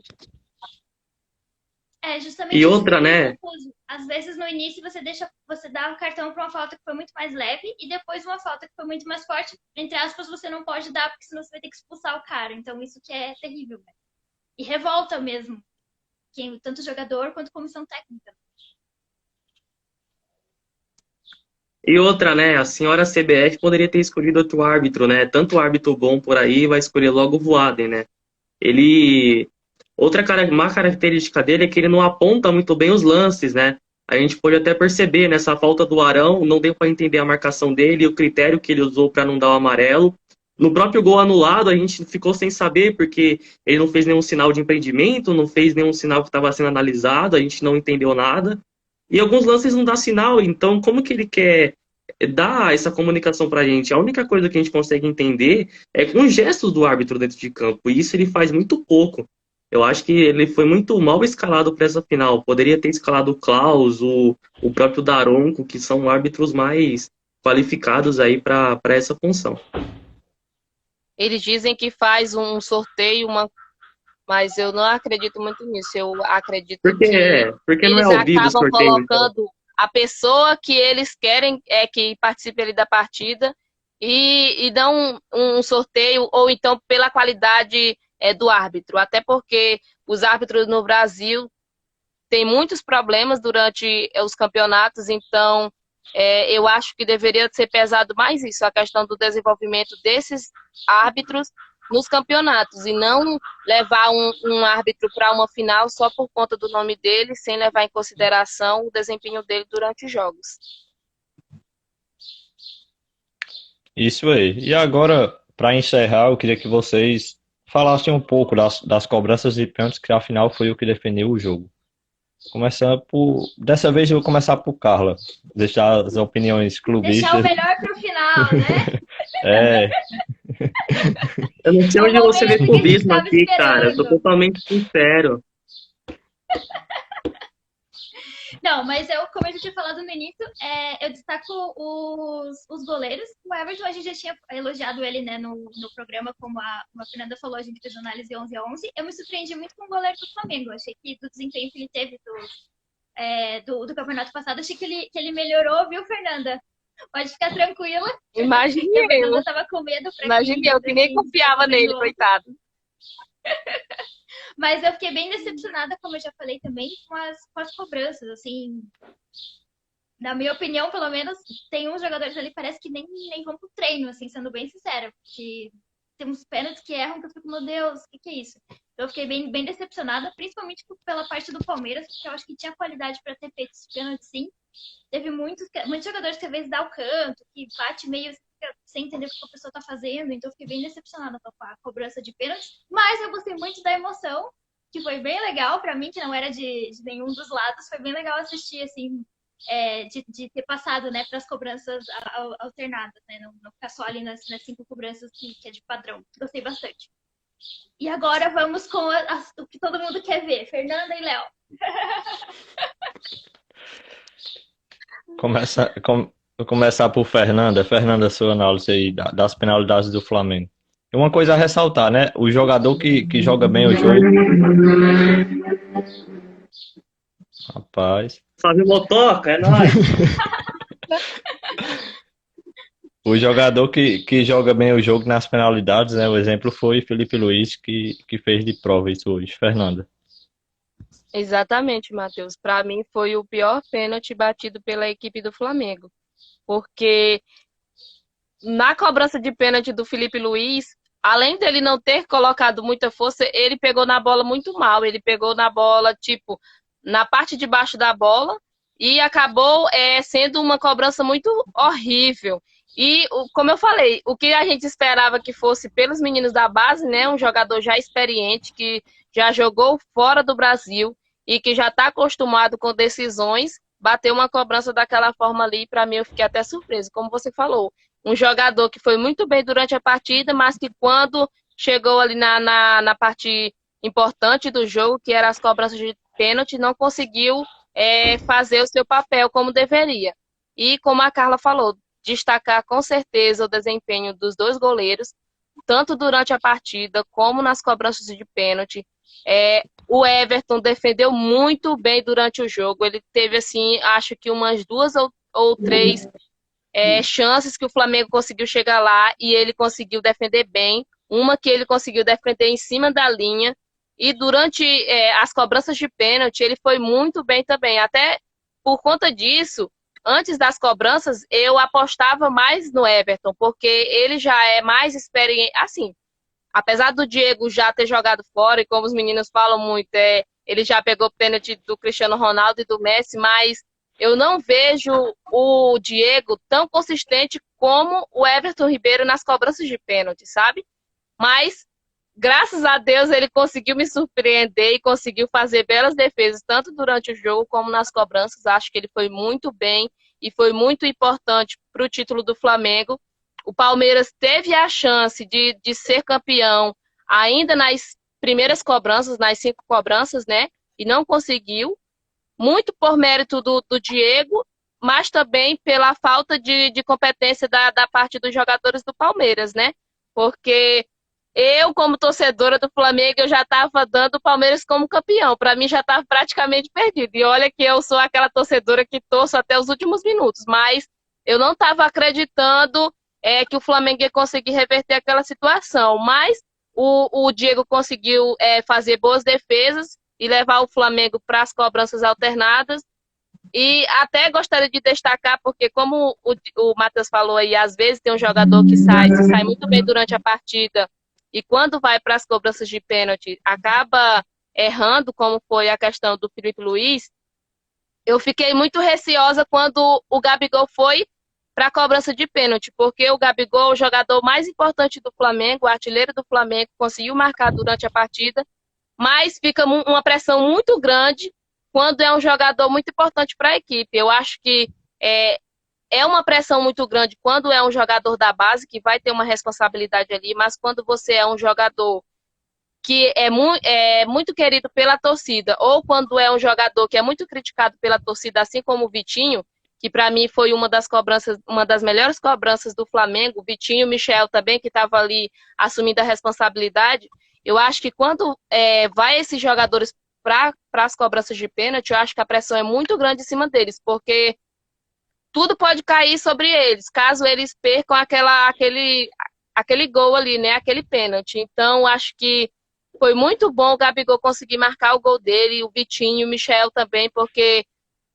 Justamente E isso outra, que é né? confuso. Às vezes no início você dá o cartão para uma falta que foi muito mais leve e depois uma falta que foi muito mais forte, entre aspas, você não pode dar porque senão você vai ter que expulsar o cara. Então isso que é terrível, né? E revolta mesmo, tanto jogador quanto comissão técnica. E outra, né? A senhora CBF poderia ter escolhido outro árbitro, né? Tanto árbitro bom por aí vai escolher logo o Voaden, né? Ele. Má característica dele é que ele não aponta muito bem os lances, né? A gente pode até perceber nessa falta do Arão, não deu para entender a marcação dele, o critério que ele usou para não dar o amarelo. No próprio gol anulado, a gente ficou sem saber, porque ele não fez nenhum sinal de impedimento, não fez nenhum sinal que estava sendo analisado, a gente não entendeu nada. E alguns lances não dá sinal, então como que ele quer dar essa comunicação pra gente? A única coisa que a gente consegue entender é com os gestos do árbitro dentro de campo, e isso ele faz muito pouco. Eu acho que ele foi muito mal escalado para essa final. Poderia ter escalado o Klaus, o próprio Daronco, que são árbitros mais qualificados aí para essa função. Eles dizem que faz um sorteio, mas eu não acredito muito nisso. Eu acredito Porque não é eles ao vivo o acabam sorteio, então. colocando a pessoa que eles querem que participe ali da partida e dão um sorteio, ou então pela qualidade do árbitro. Até porque os árbitros no Brasil tem muitos problemas durante os campeonatos, então eu acho que deveria ser pesado mais isso, a questão do desenvolvimento desses árbitros nos campeonatos, e não levar um árbitro para uma final só por conta do nome dele, sem levar em consideração o desempenho dele durante os jogos. Isso aí. E agora, para encerrar, eu queria que vocês falassem um pouco das cobranças de pênaltis, que afinal foi o que defendeu o jogo. Começando por. Dessa vez eu vou começar por Carla. Deixar as opiniões Deixar o clubistas. melhor pro final, né? É, Eu não sei O onde você vê momento que a gente clubismo tava aqui, cara. Eu tô esperando. totalmente sincero. Não, mas como eu já tinha falado no início, eu destaco os goleiros. O Everton, a gente já tinha elogiado ele, né, no programa, como a Fernanda falou, a gente fez análise 11-11. Eu me surpreendi muito com o goleiro do Flamengo. Eu achei que do desempenho que ele teve do campeonato passado, achei que ele melhorou, viu, Fernanda? Pode ficar tranquila. Imagine A Fernanda eu, tava com medo imagine eu, que nem confiava nele, coitado. Mas eu fiquei bem decepcionada, como eu já falei também, com as cobranças, assim. Na minha opinião, pelo menos, tem uns jogadores ali que parece que nem vão pro treino, assim, sendo bem sincera. Porque tem uns pênaltis que erram que eu fico, meu Deus, o que é isso? Então eu fiquei bem decepcionada, principalmente pela parte do Palmeiras, porque eu acho que tinha qualidade para ter feito esse pênalti, sim. Teve muitos jogadores que às vezes dá o canto, que bate meio sem entender o que a pessoa tá fazendo, então eu fiquei bem decepcionada com a cobrança de pênalti. Mas eu gostei muito da emoção, que foi bem legal pra mim, que não era de nenhum dos lados, foi bem legal assistir, assim, de ter passado, né, para as cobranças alternadas, né, não ficar só ali nas 5 cobranças que é de padrão. Gostei bastante. E agora vamos com o que todo mundo quer ver, Fernanda e Léo. Vou começar por Fernanda. Fernanda, sua análise aí das penalidades do Flamengo. E uma coisa a ressaltar, né? O jogador que joga bem o jogo. Rapaz. Fábio Motoca, é nóis. O jogador que joga bem o jogo nas penalidades, né? O exemplo foi Felipe Luiz, que fez de prova isso hoje. Fernanda. Exatamente, Matheus. Para mim foi o pior pênalti batido pela equipe do Flamengo. Porque na cobrança de pênalti do Felipe Luiz, além dele não ter colocado muita força, ele pegou na bola muito mal. Ele pegou na bola, tipo, na parte de baixo da bola e acabou sendo uma cobrança muito horrível. E, como eu falei, o que a gente esperava que fosse pelos meninos da base, né, um jogador já experiente, que já jogou fora do Brasil e que já está acostumado com decisões, bater uma cobrança daquela forma ali, para mim eu fiquei até surpreso, como você falou. Um jogador que foi muito bem durante a partida, mas que quando chegou ali na parte importante do jogo, que era as cobranças de pênalti, não conseguiu fazer o seu papel como deveria. E como a Carla falou, destacar com certeza o desempenho dos dois goleiros, tanto durante a partida como nas cobranças de pênalti. O Everton defendeu muito bem durante o jogo. Ele teve, assim, acho que umas 2 ou 3 chances que o Flamengo conseguiu chegar lá e ele conseguiu defender bem. Uma que ele conseguiu defender em cima da linha. E durante as cobranças de pênalti, ele foi muito bem também. Até por conta disso, antes das cobranças, eu apostava mais no Everton, porque ele já é mais experiente. Assim, apesar do Diego já ter jogado fora, e como os meninos falam muito, ele já pegou pênalti do Cristiano Ronaldo e do Messi, mas eu não vejo o Diego tão consistente como o Everton Ribeiro nas cobranças de pênalti, sabe? Mas, graças a Deus, ele conseguiu me surpreender e conseguiu fazer belas defesas, tanto durante o jogo como nas cobranças. Acho que ele foi muito bem e foi muito importante para o título do Flamengo. O Palmeiras teve a chance de ser campeão ainda nas primeiras cobranças, nas 5 cobranças, né? E não conseguiu. Muito por mérito do Diego, mas também pela falta de competência da parte dos jogadores do Palmeiras, né? Porque eu, como torcedora do Flamengo, eu já estava dando o Palmeiras como campeão. Para mim já estava praticamente perdido. E olha que eu sou aquela torcedora que torço até os últimos minutos, mas eu não estava acreditando que o Flamengo ia conseguir reverter aquela situação. Mas o Diego conseguiu fazer boas defesas e levar o Flamengo para as cobranças alternadas. E até gostaria de destacar, porque como o Matheus falou aí, às vezes tem um jogador que se sai muito bem durante a partida, e quando vai para as cobranças de pênalti, acaba errando, como foi a questão do Felipe Luiz. Eu fiquei muito receosa quando o Gabigol foi para a cobrança de pênalti, porque o Gabigol, o jogador mais importante do Flamengo, o artilheiro do Flamengo, conseguiu marcar durante a partida, mas fica uma pressão muito grande quando é um jogador muito importante para a equipe. Eu acho que é uma pressão muito grande quando é um jogador da base, que vai ter uma responsabilidade ali, mas quando você é um jogador que é muito querido pela torcida, ou quando é um jogador que é muito criticado pela torcida, assim como o Vitinho, que para mim foi uma das melhores cobranças do Flamengo, o Vitinho e o Michel também, que estava ali assumindo a responsabilidade. Eu acho que quando vai esses jogadores para as cobranças de pênalti, eu acho que a pressão é muito grande em cima deles, porque tudo pode cair sobre eles, caso eles percam aquele gol ali, né? Aquele pênalti. Então, acho que foi muito bom o Gabigol conseguir marcar o gol dele, o Vitinho e o Michel também, porque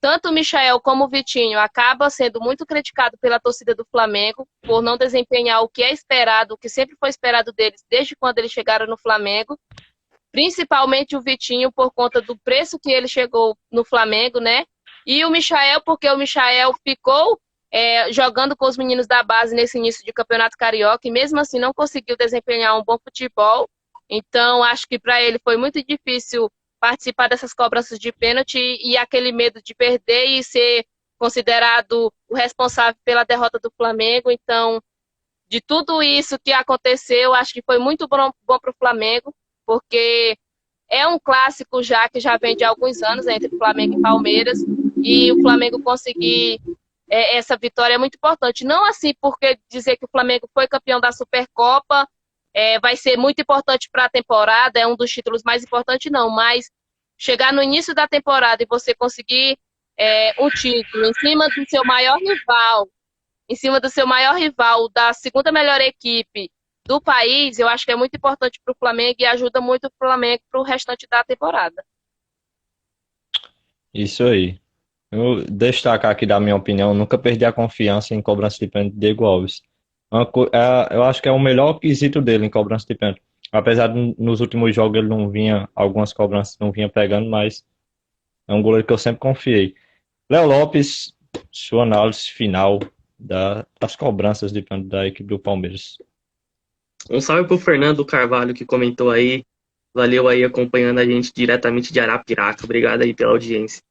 tanto o Michel como o Vitinho acabam sendo muito criticados pela torcida do Flamengo por não desempenhar o que é esperado, o que sempre foi esperado deles desde quando eles chegaram no Flamengo. Principalmente o Vitinho por conta do preço que ele chegou no Flamengo, né? E o Michael, porque o Michael ficou jogando com os meninos da base nesse início de Campeonato Carioca e mesmo assim não conseguiu desempenhar um bom futebol. Então, acho que para ele foi muito difícil participar dessas cobranças de pênalti e aquele medo de perder e ser considerado o responsável pela derrota do Flamengo. Então, de tudo isso que aconteceu, acho que foi muito bom para o Flamengo, porque é um clássico já que já vem de alguns anos entre Flamengo e Palmeiras, e o Flamengo conseguir essa vitória é muito importante. Não assim porque dizer que o Flamengo foi campeão da Supercopa vai ser muito importante para a temporada, é um dos títulos mais importantes, não, mas chegar no início da temporada e você conseguir um título em cima do seu maior rival, da segunda melhor equipe do país, eu acho que é muito importante para o Flamengo e ajuda muito o Flamengo para o restante da temporada. Isso aí. Eu destacar aqui da minha opinião, nunca perdi a confiança em cobrança de pênalti de Diego Alves. Eu acho que é o melhor quesito dele em cobrança de pênalti. Apesar de nos últimos jogos ele não vinha, algumas cobranças não vinha pegando, mas é um goleiro que eu sempre confiei. Léo Lopes, sua análise final das cobranças de pênalti da equipe do Palmeiras. Um salve pro Fernando Carvalho que comentou aí. Valeu aí acompanhando a gente diretamente de Arapiraca. Obrigado aí pela audiência.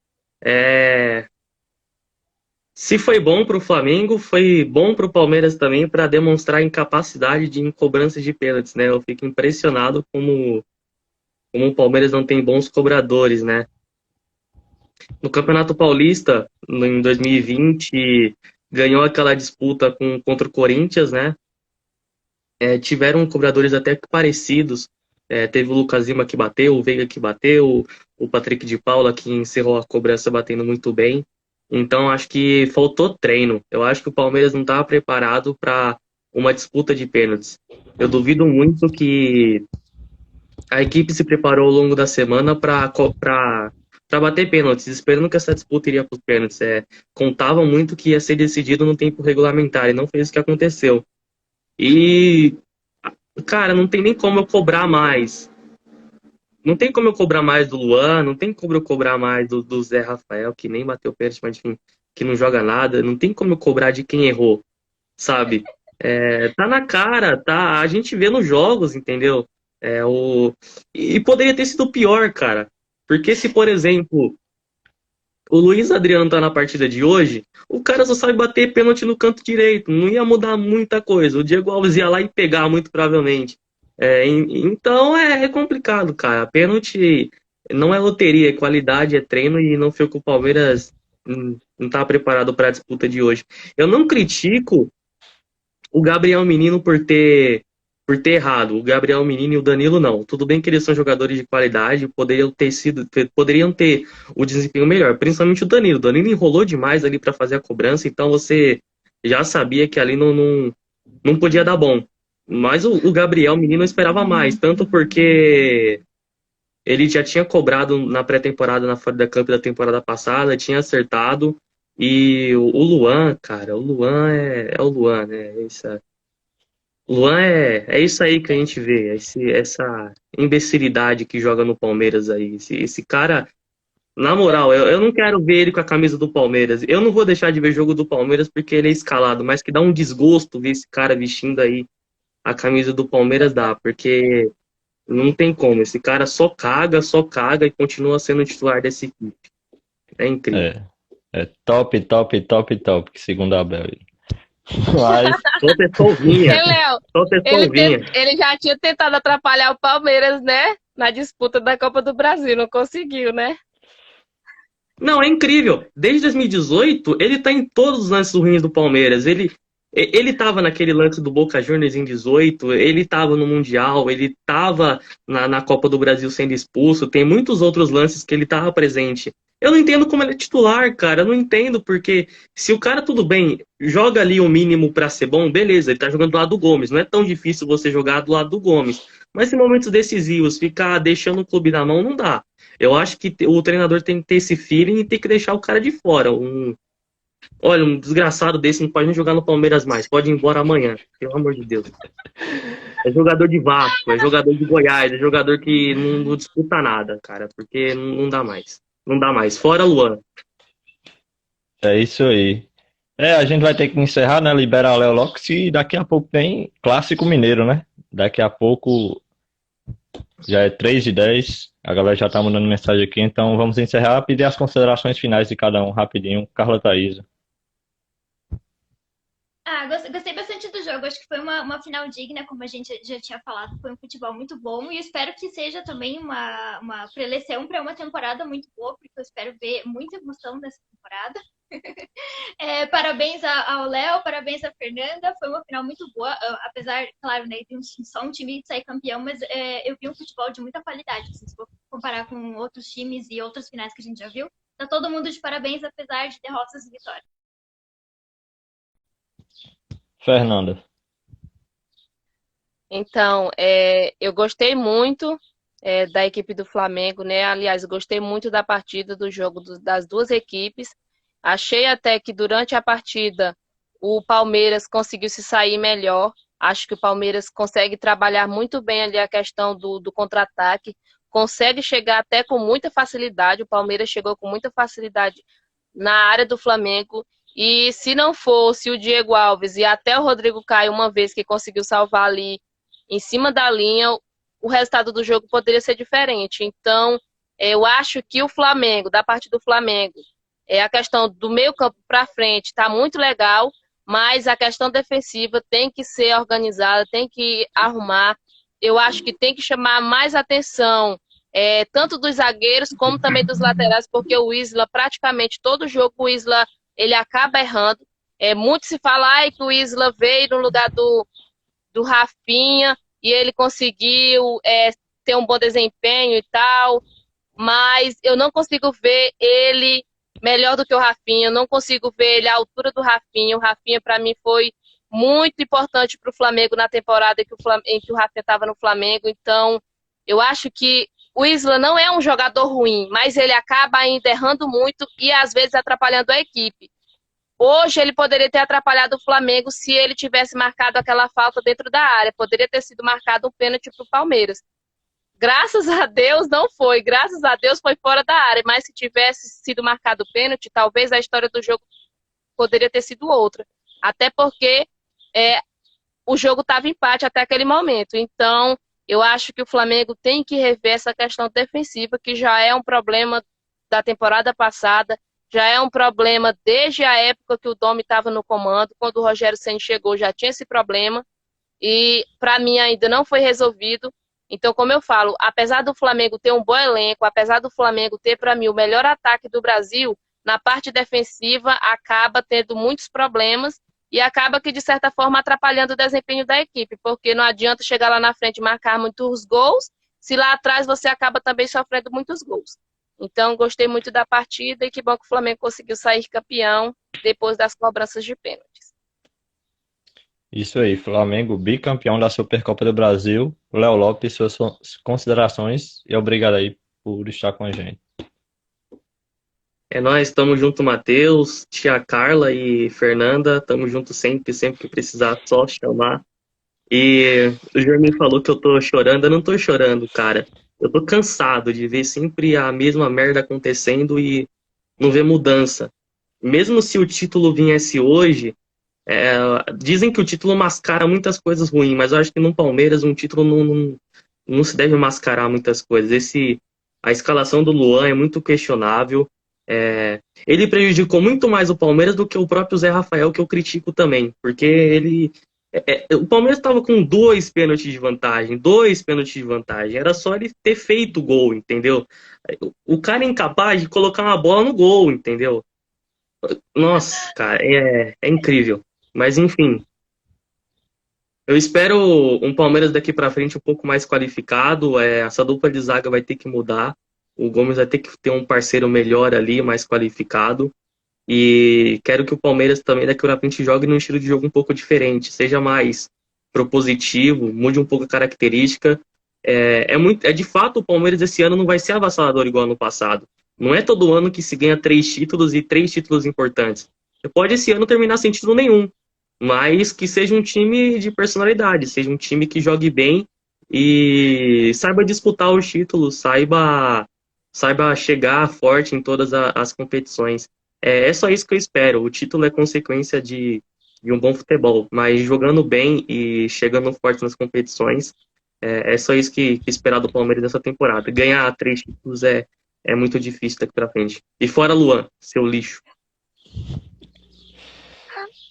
Se foi bom pro Flamengo, foi bom pro Palmeiras também para demonstrar incapacidade em cobranças de pênaltis, né? Eu fico impressionado como o Palmeiras não tem bons cobradores, né? No Campeonato Paulista, em 2020, ganhou aquela disputa contra o Corinthians, né? Tiveram cobradores até que parecidos. Teve o Lucas Lima que bateu, o Veiga que bateu, o Patrick de Paula que encerrou a cobrança batendo muito bem. Então acho que faltou treino. Eu acho que o Palmeiras não estava preparado para uma disputa de pênaltis. Eu duvido muito que a equipe se preparou ao longo da semana para bater pênaltis, esperando que essa disputa iria para os pênaltis. Contavam muito que ia ser decidido no tempo regulamentar e não foi isso que aconteceu. E, cara, não tem nem como eu cobrar mais. Não tem como eu cobrar mais do Luan, não tem como eu cobrar mais do Zé Rafael, que nem bateu pênalti, mas enfim, que não joga nada. Não tem como eu cobrar de quem errou, sabe? Tá na cara, tá? A gente vê nos jogos, entendeu? E poderia ter sido pior, cara. Porque se, por exemplo, o Luiz Adriano tá na partida de hoje, o cara só sabe bater pênalti no canto direito, não ia mudar muita coisa. O Diego Alves ia lá e pegar, muito provavelmente. Então é complicado, cara. Pênalti não é loteria, é qualidade, é treino e não foi que o Palmeiras não tá preparado para a disputa de hoje. Eu não critico o Gabriel Menino por ter errado. O Gabriel Menino e o Danilo não. Tudo bem que eles são jogadores de qualidade, poderiam ter o desempenho melhor, principalmente o Danilo. O Danilo enrolou demais ali para fazer a cobrança, então você já sabia que ali não podia dar bom. Mas o Gabriel Menino eu esperava mais, tanto porque Ele já tinha cobrado na pré-temporada, na Florida Cup da temporada passada, tinha acertado. E o Luan, cara, o Luan é o Luan, né? O Luan é isso aí que a gente vê, essa imbecilidade que joga no Palmeiras aí. Esse cara, na moral, eu não quero ver ele com a camisa do Palmeiras. Eu não vou deixar de ver jogo do Palmeiras porque ele é escalado, mas que dá um desgosto ver esse cara vestindo aí a camisa do Palmeiras dá, porque não tem como. Esse cara só caga e continua sendo titular dessa equipe. É incrível. É top, top, top, top, segundo a Abel. Mas, Só pessoal vinha. Ei, Léo, Só pessoal vinha. ele já tinha tentado atrapalhar o Palmeiras, né? Na disputa da Copa do Brasil, não conseguiu, né? Não, é incrível. Desde 2018, ele tá em todos os lances ruins do Palmeiras. Ele tava naquele lance do Boca Juniors em 18, ele tava no Mundial, ele tava na Copa do Brasil sendo expulso. Tem muitos outros lances que ele tava presente. Eu não entendo como ele é titular, cara. Eu não entendo porque se o cara, tudo bem, joga ali o mínimo pra ser bom, beleza, ele tá jogando do lado do Gomes. Não é tão difícil você jogar do lado do Gomes. Mas em momentos decisivos, ficar deixando o clube na mão, não dá. Eu acho que o treinador tem que ter esse feeling e tem que deixar o cara de fora. Olha, um desgraçado desse não pode nem jogar no Palmeiras mais. Pode ir embora amanhã. Pelo amor de Deus. É jogador de Vasco, é jogador de Goiás, é jogador que não disputa nada, cara. Porque não dá mais. Não dá mais. Fora Luan. é isso aí. A gente vai ter que encerrar, né? Liberar o Léo Lopes e daqui a pouco tem Clássico Mineiro, né? Daqui a pouco já é 3h10. A galera já tá mandando mensagem aqui, então vamos encerrar. Pedir as considerações finais de cada um rapidinho. Carla Thaísa. Gostei bastante do jogo. Acho que foi uma final digna, como a gente já tinha falado. Foi um futebol muito bom e eu espero que seja também uma preleção para uma temporada muito boa, porque eu espero ver muita emoção nessa temporada. Parabéns ao Léo, parabéns à Fernanda. Foi uma final muito boa, apesar, claro, né, de só um time sair campeão, mas eu vi um futebol de muita qualidade. Assim, se for comparar com outros times e outras finais que a gente já viu, tá todo mundo de parabéns, apesar de derrotas e vitórias. Fernanda. Então, eu gostei muito da equipe do Flamengo, né? Aliás, eu gostei muito da partida, do jogo das duas equipes. Achei até que durante a partida o Palmeiras conseguiu se sair melhor. Acho que o Palmeiras consegue trabalhar muito bem ali a questão do contra-ataque, consegue chegar até com muita facilidade. O Palmeiras chegou com muita facilidade na área do Flamengo. E se não fosse o Diego Alves e até o Rodrigo Caio, uma vez que conseguiu salvar ali em cima da linha, o resultado do jogo poderia ser diferente. Então, eu acho que o Flamengo, da parte do Flamengo, a questão do meio campo para frente está muito legal, mas a questão defensiva tem que ser organizada, tem que arrumar. Eu acho que tem que chamar mais atenção, tanto dos zagueiros como também dos laterais, porque o Isla, praticamente todo jogo, o Isla ele acaba errando. Muito se fala que o Isla veio no lugar do Rafinha e ele conseguiu ter um bom desempenho e tal, mas eu não consigo ver ele melhor do que o Rafinha, eu não consigo ver ele à altura do Rafinha. O Rafinha, para mim, foi muito importante para o Flamengo na temporada em que o Rafinha estava no Flamengo. Então, eu acho que o Isla não é um jogador ruim, mas ele acaba ainda errando muito e às vezes atrapalhando a equipe. Hoje ele poderia ter atrapalhado o Flamengo se ele tivesse marcado aquela falta dentro da área. Poderia ter sido marcado um pênalti para o Palmeiras. Graças a Deus não foi. Graças a Deus foi fora da área. Mas se tivesse sido marcado o pênalti, talvez a história do jogo poderia ter sido outra. Até porque o jogo estava empate até aquele momento. Então, eu acho que o Flamengo tem que rever essa questão defensiva, que já é um problema da temporada passada, já é um problema desde a época que o Domi estava no comando. Quando o Rogério Ceni chegou, já tinha esse problema. E, para mim, ainda não foi resolvido. Então, como eu falo, apesar do Flamengo ter um bom elenco, apesar do Flamengo ter, para mim, o melhor ataque do Brasil, na parte defensiva acaba tendo muitos problemas e acaba que, de certa forma, atrapalhando o desempenho da equipe, porque não adianta chegar lá na frente e marcar muitos gols, se lá atrás você acaba também sofrendo muitos gols. Então, gostei muito da partida e que bom que o Flamengo conseguiu sair campeão depois das cobranças de pênaltis. Isso aí, Flamengo bicampeão da Supercopa do Brasil. Léo Lopes, suas considerações e obrigado aí por estar com a gente. É nóis, tamo junto, Matheus, tia Carla e Fernanda, tamo junto sempre, sempre que precisar, só chamar. E o Júnior me falou que eu tô chorando, eu não tô chorando, cara. Eu tô cansado de ver sempre a mesma merda acontecendo e não ver mudança. Mesmo se o título viesse hoje, é, dizem que o título mascara muitas coisas ruins, mas eu acho que no Palmeiras um título não se deve mascarar muitas coisas. A escalação do Luan é muito questionável. Ele prejudicou muito mais o Palmeiras do que o próprio Zé Rafael, que eu critico também, porque o Palmeiras estava com dois pênaltis de vantagem. Era só ele ter feito o gol, entendeu? O cara é incapaz de colocar uma bola no gol, entendeu? Nossa, cara, é incrível. Mas enfim, eu espero um Palmeiras daqui pra frente um pouco mais qualificado. Essa dupla de zaga vai ter que mudar. O Gomes vai ter que ter um parceiro melhor ali, mais qualificado. E quero que o Palmeiras também daqui pra frente jogue num estilo de jogo um pouco diferente, seja mais propositivo, mude um pouco a característica. É de fato o Palmeiras esse ano não vai ser avassalador igual ano passado. Não é todo ano que se ganha 3 títulos e 3 títulos importantes. Você pode esse ano terminar sem título nenhum, mas que seja um time de personalidade, seja um time que jogue bem e saiba disputar os títulos, saiba chegar forte em todas as competições. É só isso que eu espero. O título é consequência de um bom futebol, mas jogando bem e chegando forte nas competições, é só isso que esperar do Palmeiras nessa temporada. Ganhar 3 títulos é muito difícil daqui pra frente. E fora Luan, seu lixo.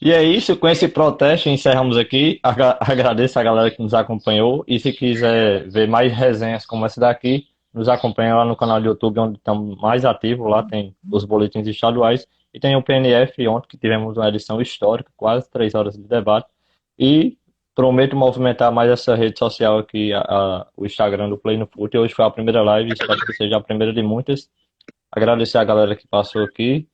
E é isso, com esse protesto encerramos aqui. Agradeço a galera que nos acompanhou. E se quiser ver mais resenhas como essa daqui, nos acompanha lá no canal do YouTube, onde estamos mais ativos. Lá tem os boletins estaduais. E tem o PNF, ontem que tivemos uma edição histórica, quase 3 horas de debate. E prometo movimentar mais essa rede social aqui, o Instagram do Play no Fute. Hoje foi a primeira live, espero que seja a primeira de muitas. Agradecer a galera que passou aqui.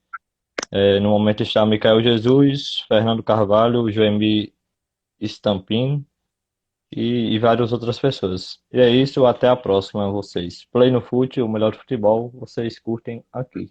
No momento está Micael Jesus, Fernando Carvalho, Joemi Stampin e várias outras pessoas. E é isso, até a próxima, vocês. Play no Fute, o melhor futebol, vocês curtem aqui.